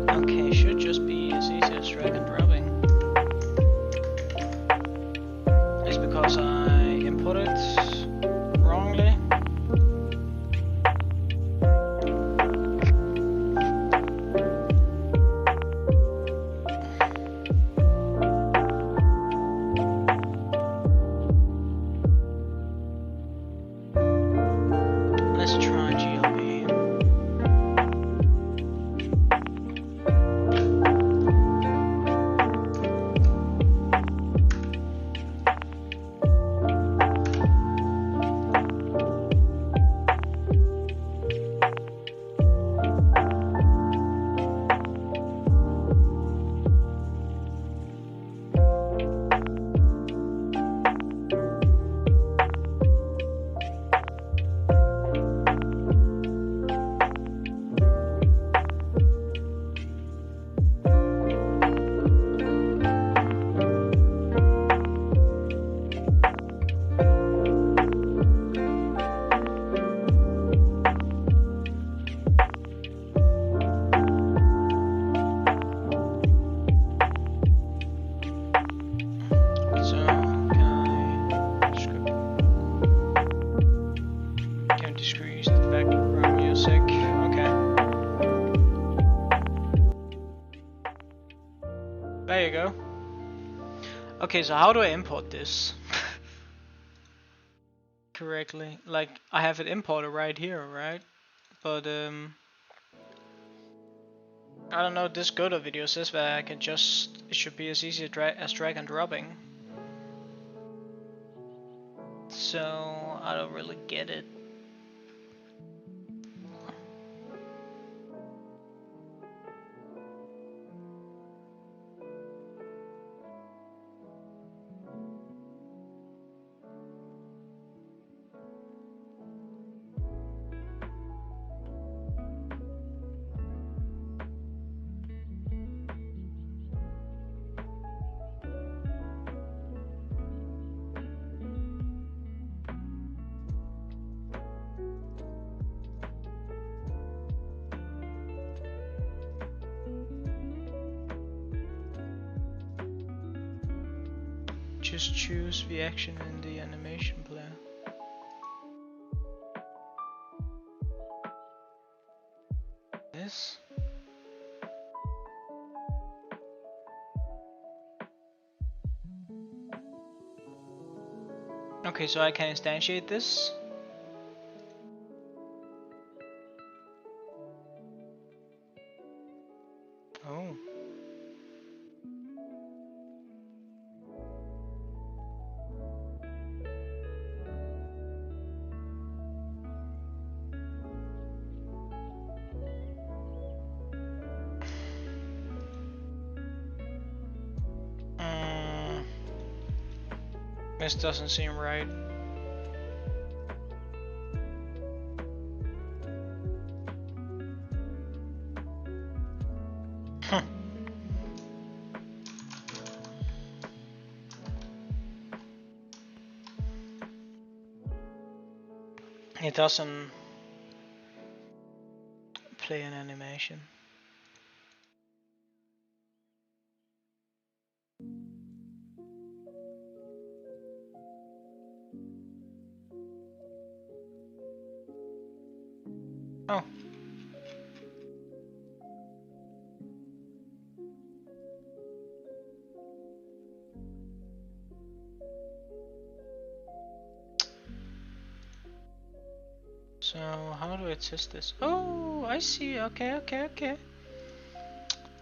Okay, should just be as easy as drag and dropping. It's because I imported wrongly. Let's try GLB. There you go. Okay, so how do I import this correctly? Like, I have it imported right here, right? But I don't know, this Godot video says that I can just, it should be as easy as drag and dropping. So I don't really get it. just choose the action in the animation player. This. Okay, so I can instantiate this. Oh. This doesn't seem right. It doesn't play an animation. Oh. So how do I test this? Oh, I see. Okay.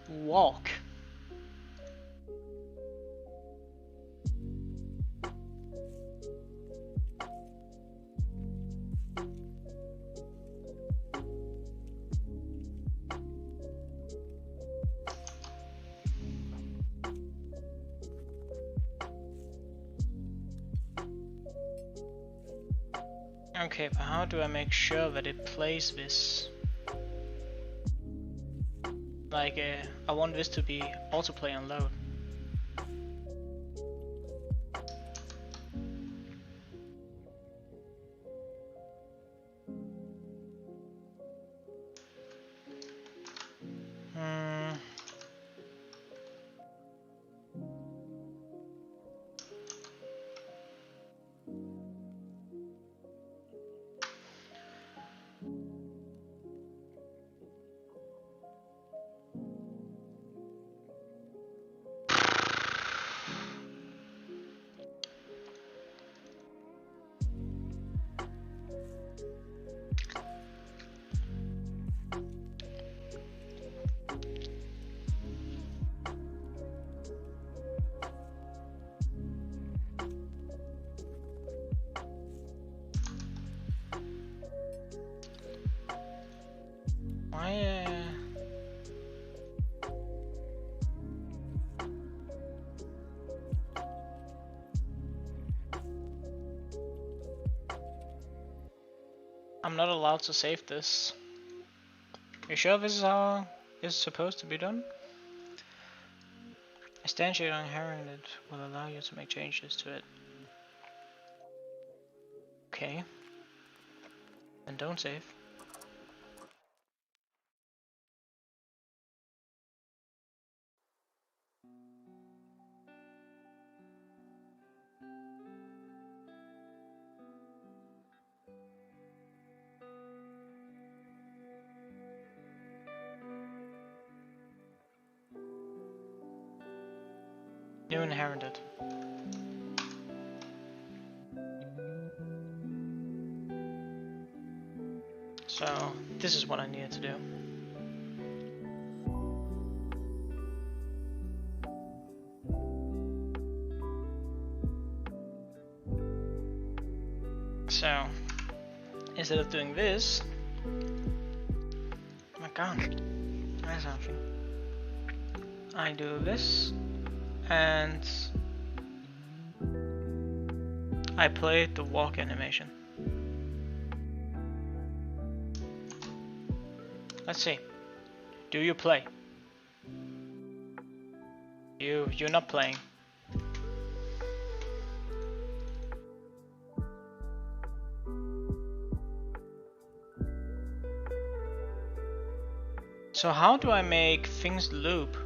Walk. Okay, but how do I make sure that it plays this? Like, I want this to be autoplay and load. I'm not allowed to save this. You sure this is how it's supposed to be done? Instantiate on inherited will allow you to make changes to it. Okay. Then don't save. New inherited. So this is what I needed to do. So instead of doing this, oh my god, there's something. I do this and I play the walk animation. Let's see. Do you play? You're not playing. So how do I make things loop?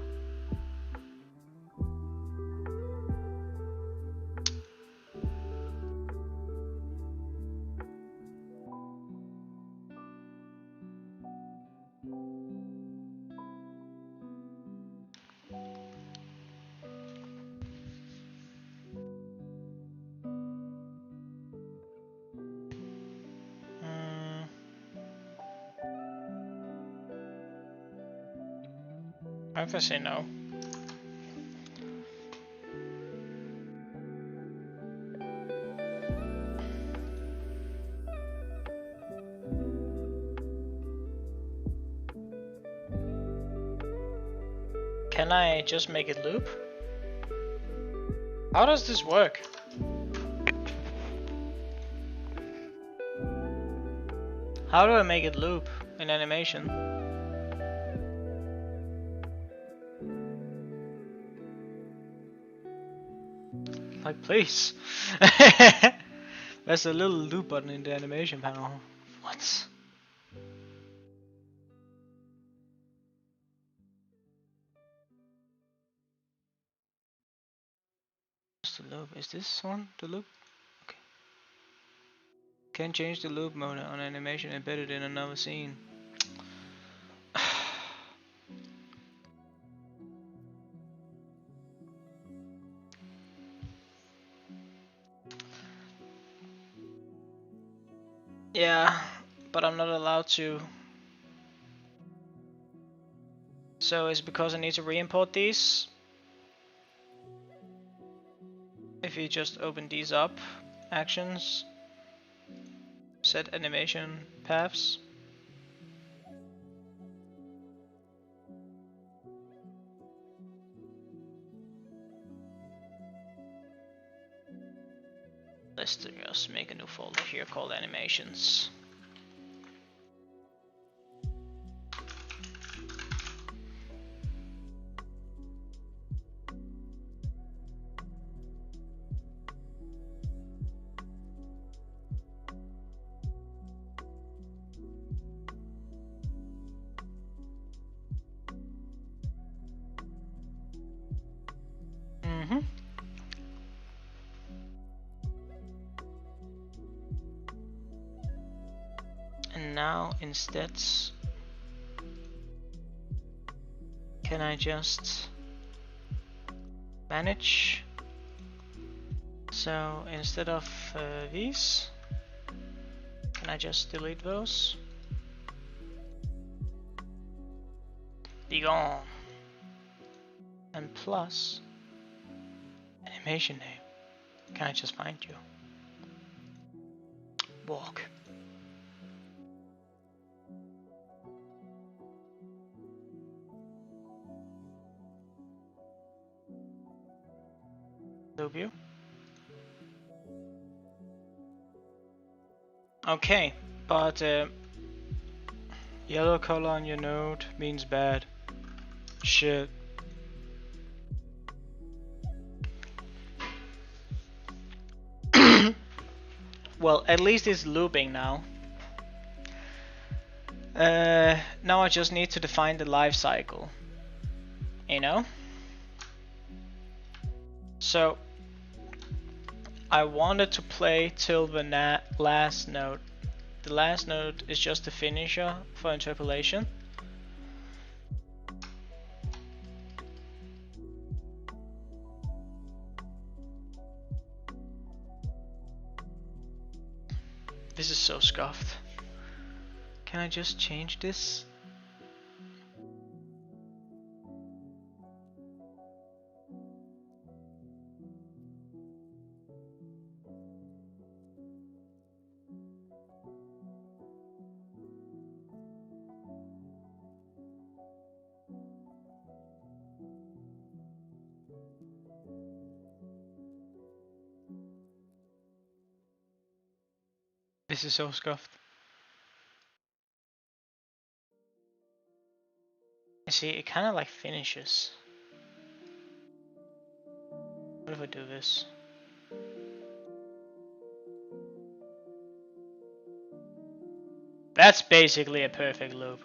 I have to say no. Can I just make it loop? How does this work? How do I make it loop in animation? Like, please. There's a little loop button in the animation panel. What? What's the loop? Is this one the loop? Okay. Can change the loop mode on animation embedded in another scene. Yeah, but I'm not allowed to. So it's because I need to re-import these. If you just open these up, actions, set animation paths. Let's just make a new folder here called animations. And now instead, can I just manage? So instead of these, can I just delete those? Be gone. And plus animation name. Can I just find you? Walk. Loop view. Okay, but yellow color on your node means bad. Shit. Well, at least it's looping now. Now I just need to define the life cycle. You know? So I wanted to play till the last note. The last note is just the finisher for interpolation. This is so scuffed. Can I just change this? This is so scuffed. You see, it kind of like finishes. What if I do this? That's basically a perfect loop.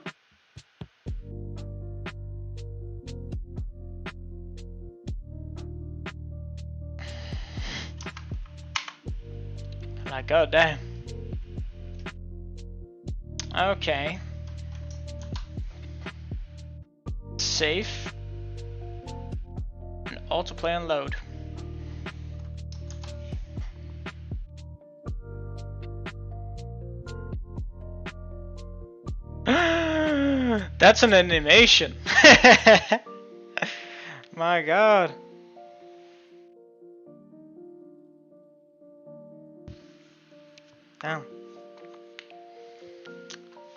My god damn. Okay. Save. And autoplay and load. That's an animation. My god. Damn.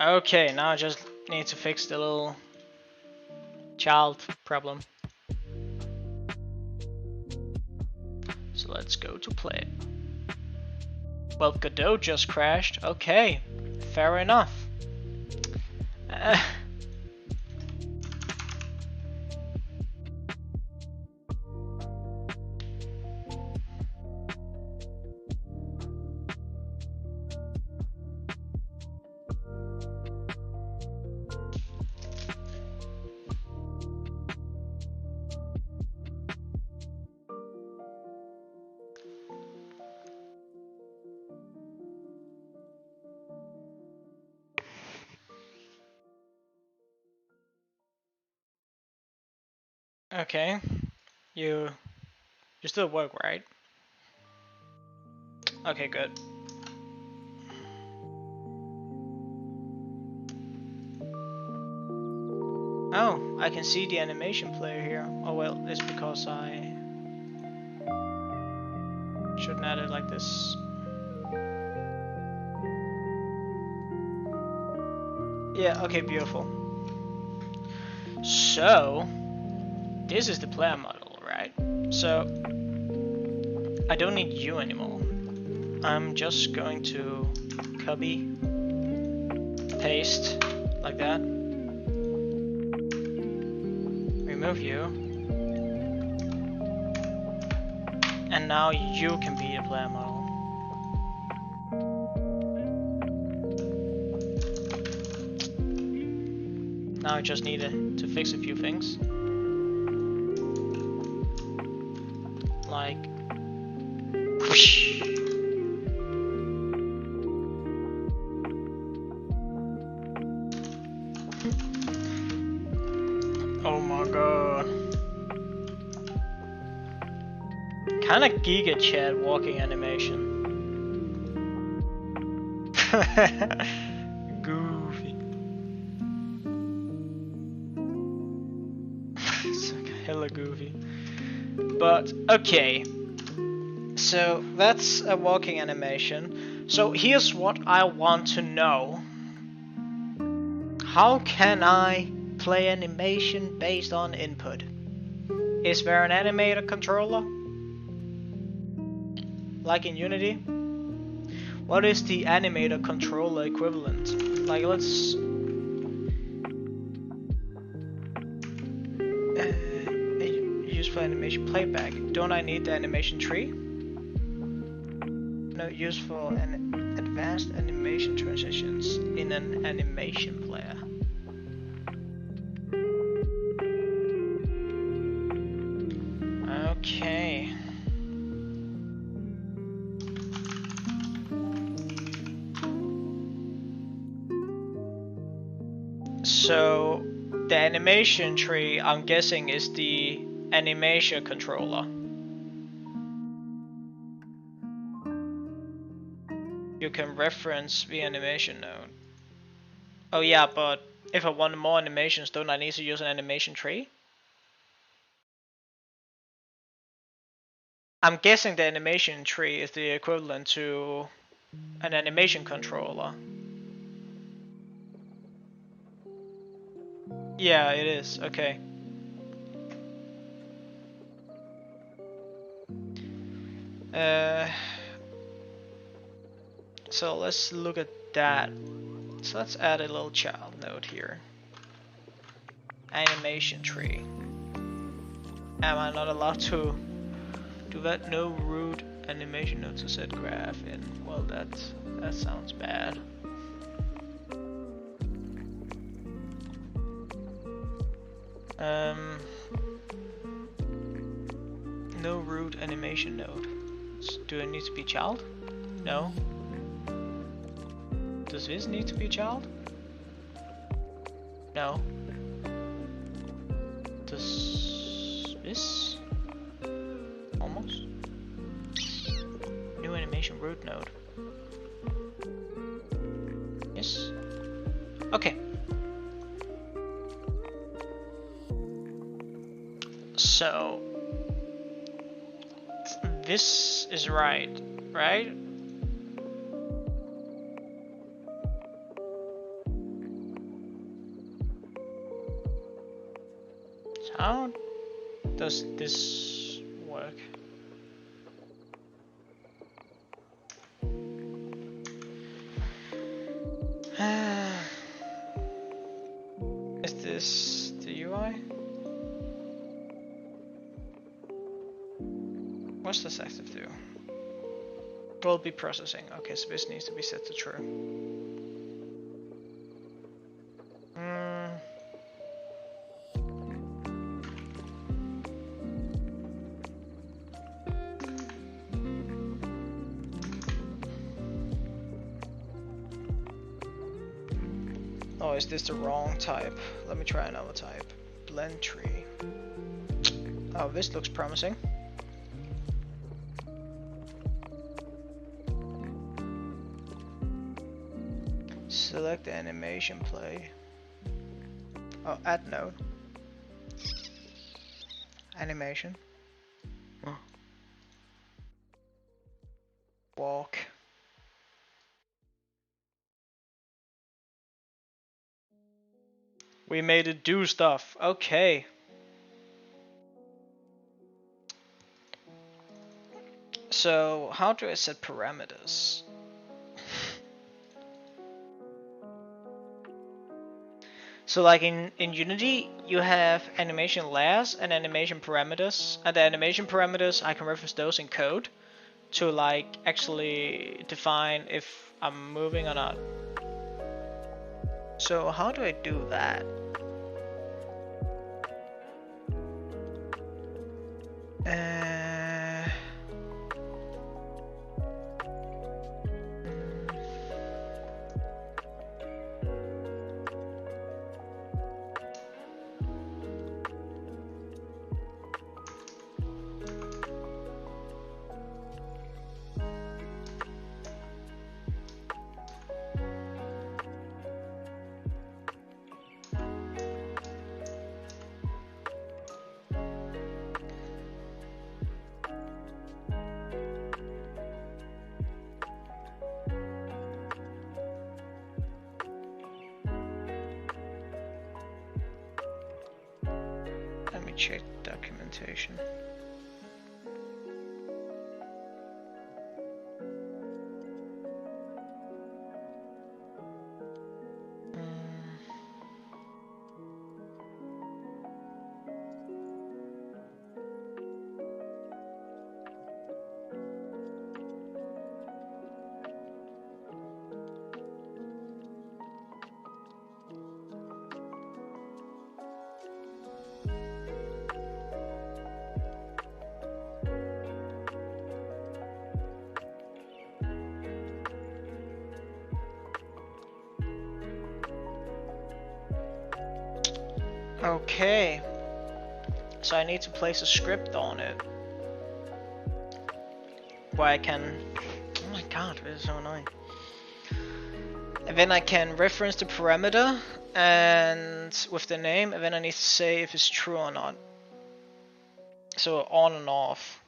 Okay, now I just need to fix the little child problem. So let's go to play. Well, Godot just crashed. Okay, fair enough. Okay, you still work, right? Okay, good. Oh, I can see the animation player here. Oh well, it's because I shouldn't add it like this. Yeah, okay, beautiful. So, this is the player model, right? So, I don't need you anymore. I'm just going to copy, paste, like that. Remove you. And now you can be a player model. Now I just need to fix a few things. Like whoosh. Oh my god. Kinda Giga Chad walking animation. Goofy. It's like hella goofy. But okay. So that's a walking animation. So here's what I want to know. How can I play animation based on input? Is there an animator controller? Like in Unity? What is the animator controller equivalent? Like let's... use for animation playback. Don't I need the animation tree? No, use for an advanced animation transitions in an animation player. Okay. So the animation tree, I'm guessing, is the animation controller. You can reference the animation node. Oh yeah, but if I want more animations, don't I need to use an animation tree? I'm guessing the animation tree is the equivalent to an animation controller. Yeah, it is. Okay. So let's look at that. So let's add a little child node here. Animation tree. Am I not allowed to do that? No root animation node to set graph in. Well, that sounds bad. No root animation node. Do I need to be child? No. Does this need to be child? No. Does this? Almost. New animation root node. Yes. Okay. So this is right? How does this work? Is this the UI? What's this active do? Will be processing. Okay, so this needs to be set to true. Oh, is this the wrong type? Let me try another type. Blend tree. Oh, this looks promising. Select animation play. Oh, add node. Animation. Walk. We made it do stuff. Okay. So how do I set parameters? So like in Unity, you have animation layers and animation parameters, and the animation parameters, I can reference those in code to like actually define if I'm moving or not. So how do I do that? Check documentation. Okay, so I need to place a script on it where I can, oh my god, this is so annoying. And then I can reference the parameter and with the name, and then I need to say if it's true or not. So on and off.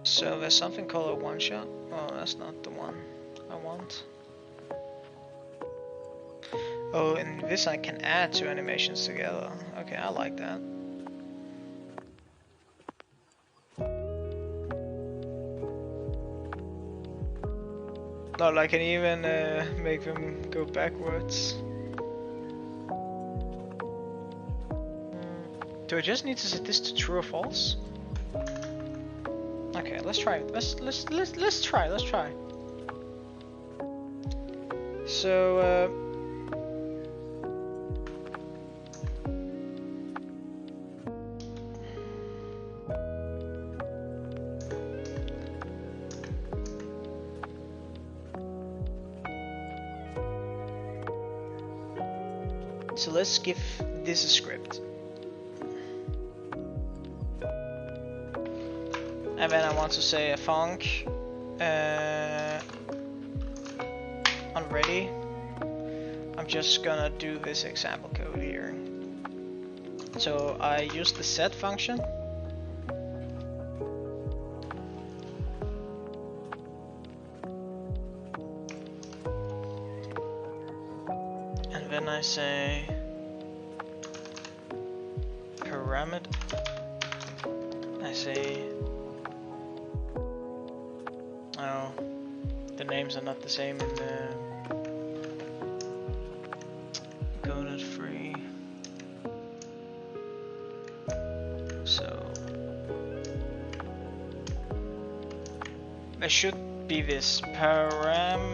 So there's something called a one shot. Oh, that's not the one I want. Oh, and this I can add two animations together. Okay, I like that. No, I can even make them go backwards. Do I just need to set this to true or false? Okay, let's try. Let's try. So So let's give this a script. And then I want to say a func on ready. I'm just gonna do this example code here. So I use the set function. And then I say parameter. I say, oh, the names are not the same in the coded free. So there should be this parameters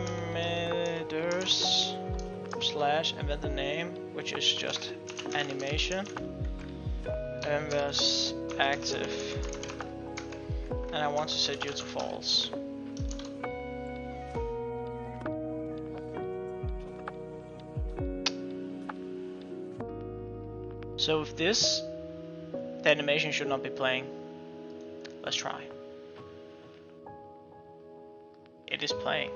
slash and then the name, which is just animation, and there's active, and I want to set you to false. So with this, the animation should not be playing. Let's try. It is playing.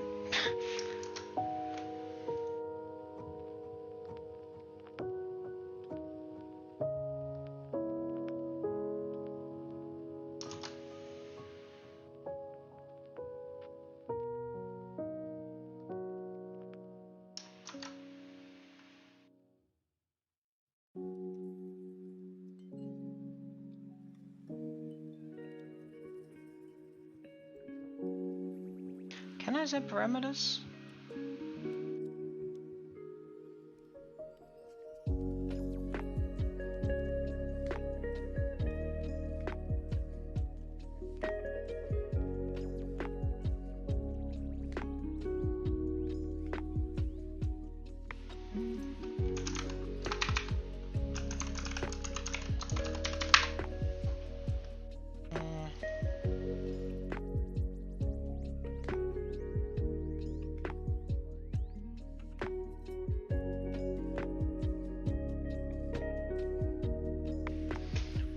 Can I set parameters?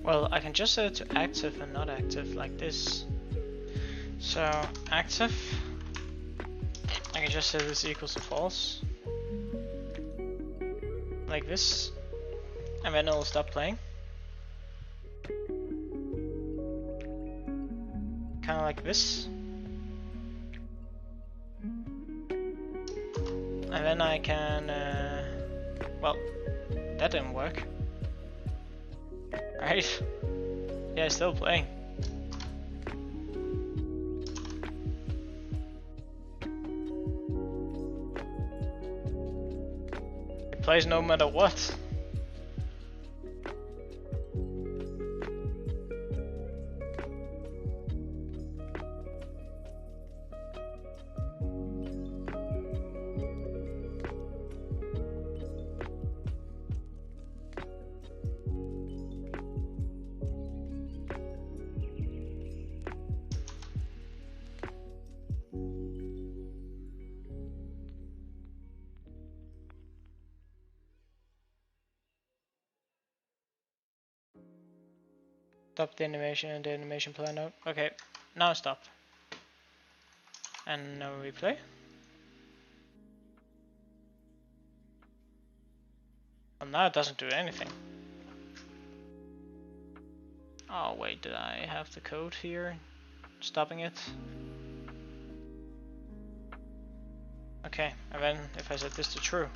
Well, I can just set it to active and not active like this. So active, I can just set this equals to false, like this, and then it'll stop playing. Kind of like this. And then I can, well, that didn't work. Right? Yeah, it's still playing. It plays no matter what. Stop the animation and the animation play now. Okay, now stop. And now replay. Well, now it doesn't do anything. Oh wait, did I have the code here stopping it? Okay, and then if I set this to true.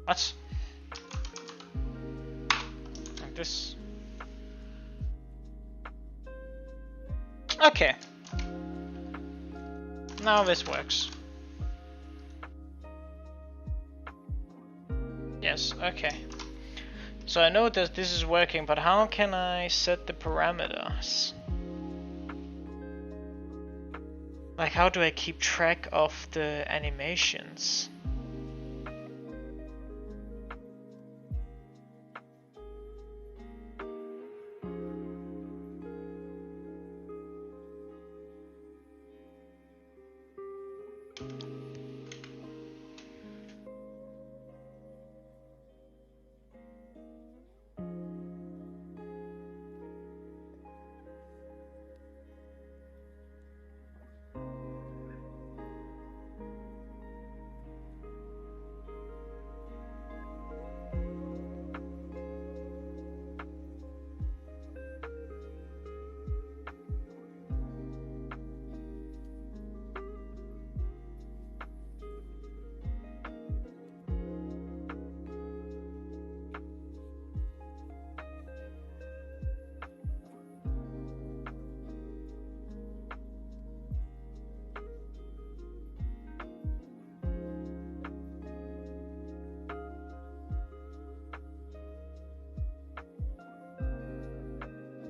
What? Like this. Okay. Now this works. Yes, okay. So I know that this is working, but how can I set the parameters? Like, how do I keep track of the animations?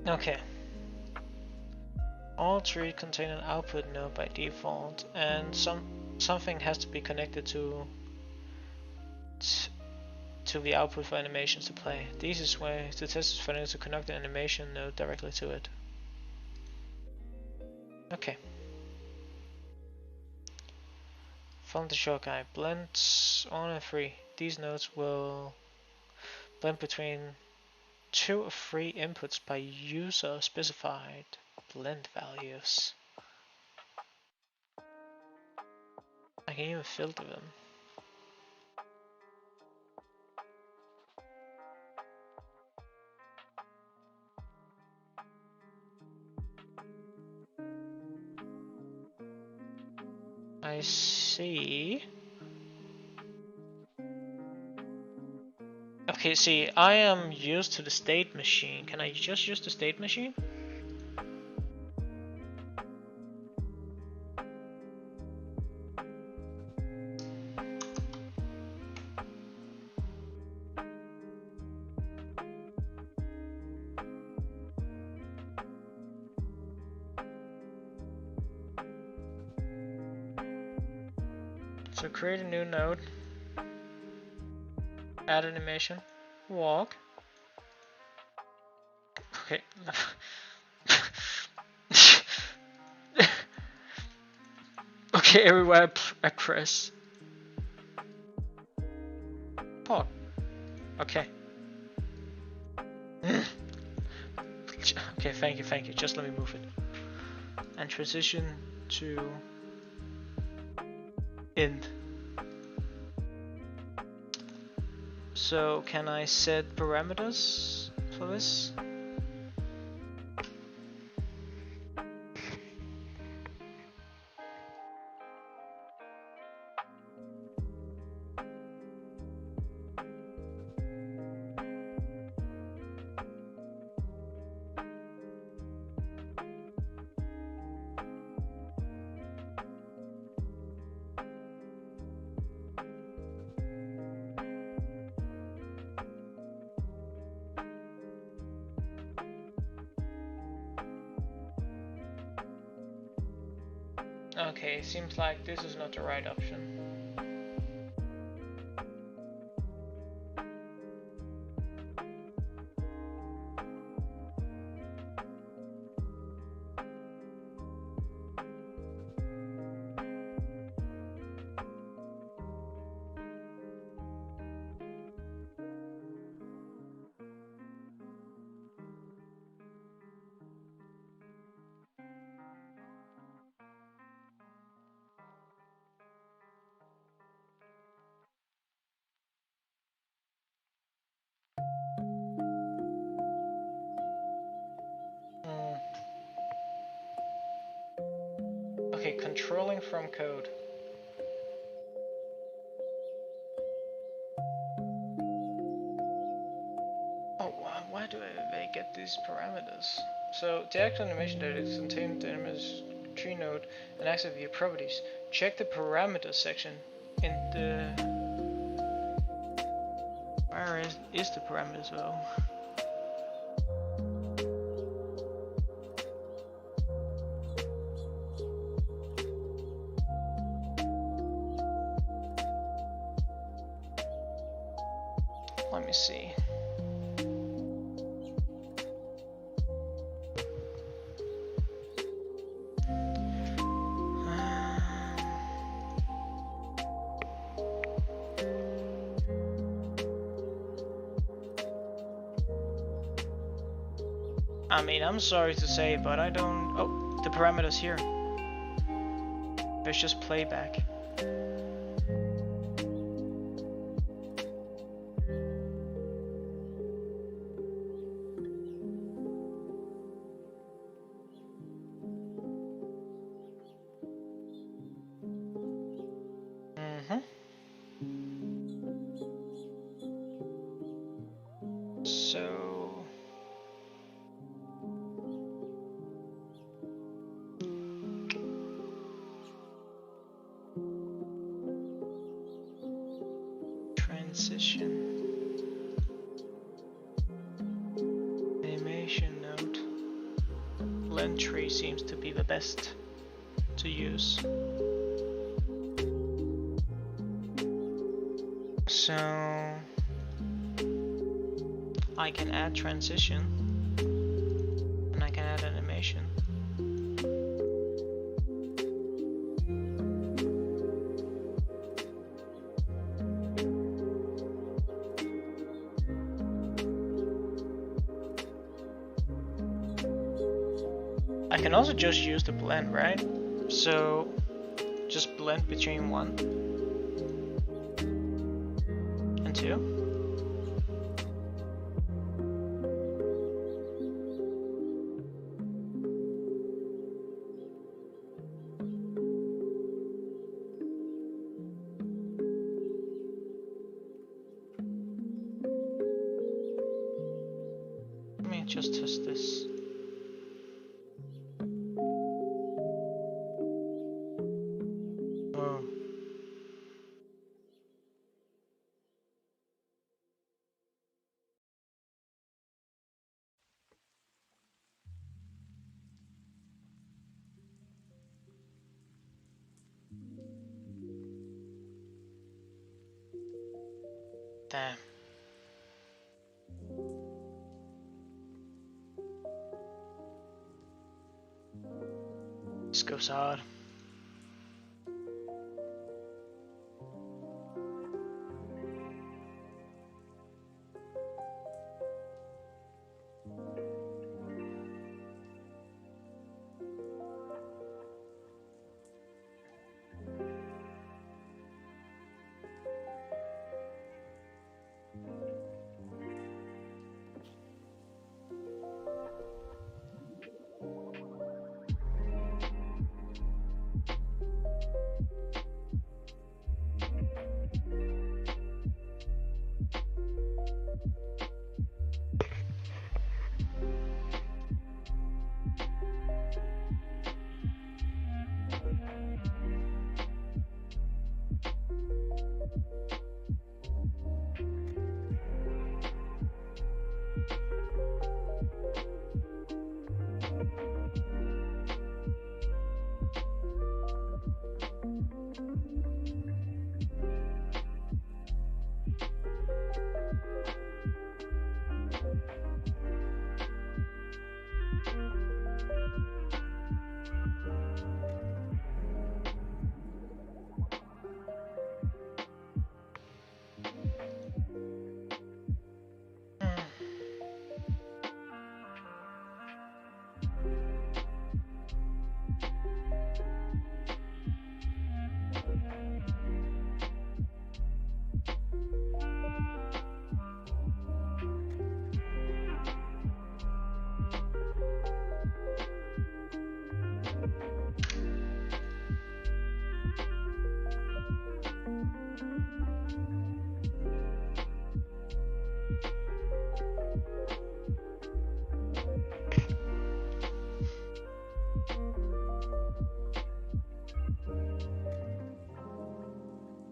Okay. All three contain an output node by default, and something has to be connected to the output for animations to play. The easiest way to test is for them to connect the animation node directly to it. Okay. From the short guide, blends 1 and 3. These nodes will blend between 2 or 3 inputs by user specified blend values. I can even filter them. I see. Okay, see, I am used to the state machine. Can I just use the state machine? So create a new node, add animation, walk. Okay. Okay, everywhere I press. Pause. Okay. Okay, thank you. Just let me move it. And transition to end. So can I set parameters for this? Okay, seems like this is not the right option. Okay, controlling from code. Oh, why do they get these parameters? So the actual animation data is contained in the animation tree node and access via properties. Check the parameters section in the. Where is the parameters though? Let me see. I mean, I'm sorry to say, but I don't. Oh, the parameters here. There's just playback. So transition animation node. tree seems to be the best to use. So I can add transition and I can add animation. I can also just use the blend, right? So just blend between 1 and 2. Let me just test this. Oh. Damn. This goes hard.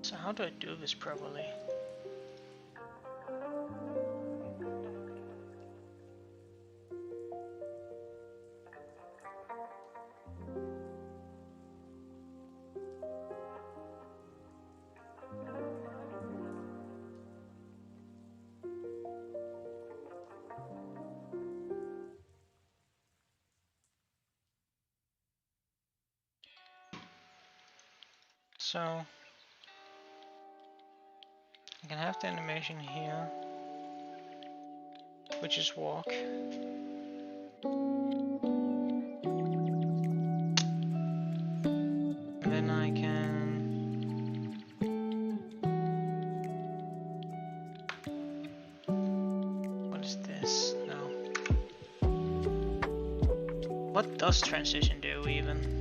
So how do I do this properly? So I can have the animation here, which is walk. And then I can what is this? No. What does transition do even?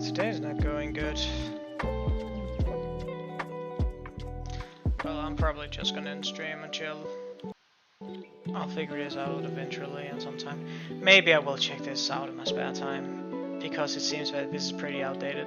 today's not going good. Well, I'm probably just gonna end stream and chill. I'll figure this out eventually and sometime. Maybe I will check this out in my spare time, because it seems that this is pretty outdated.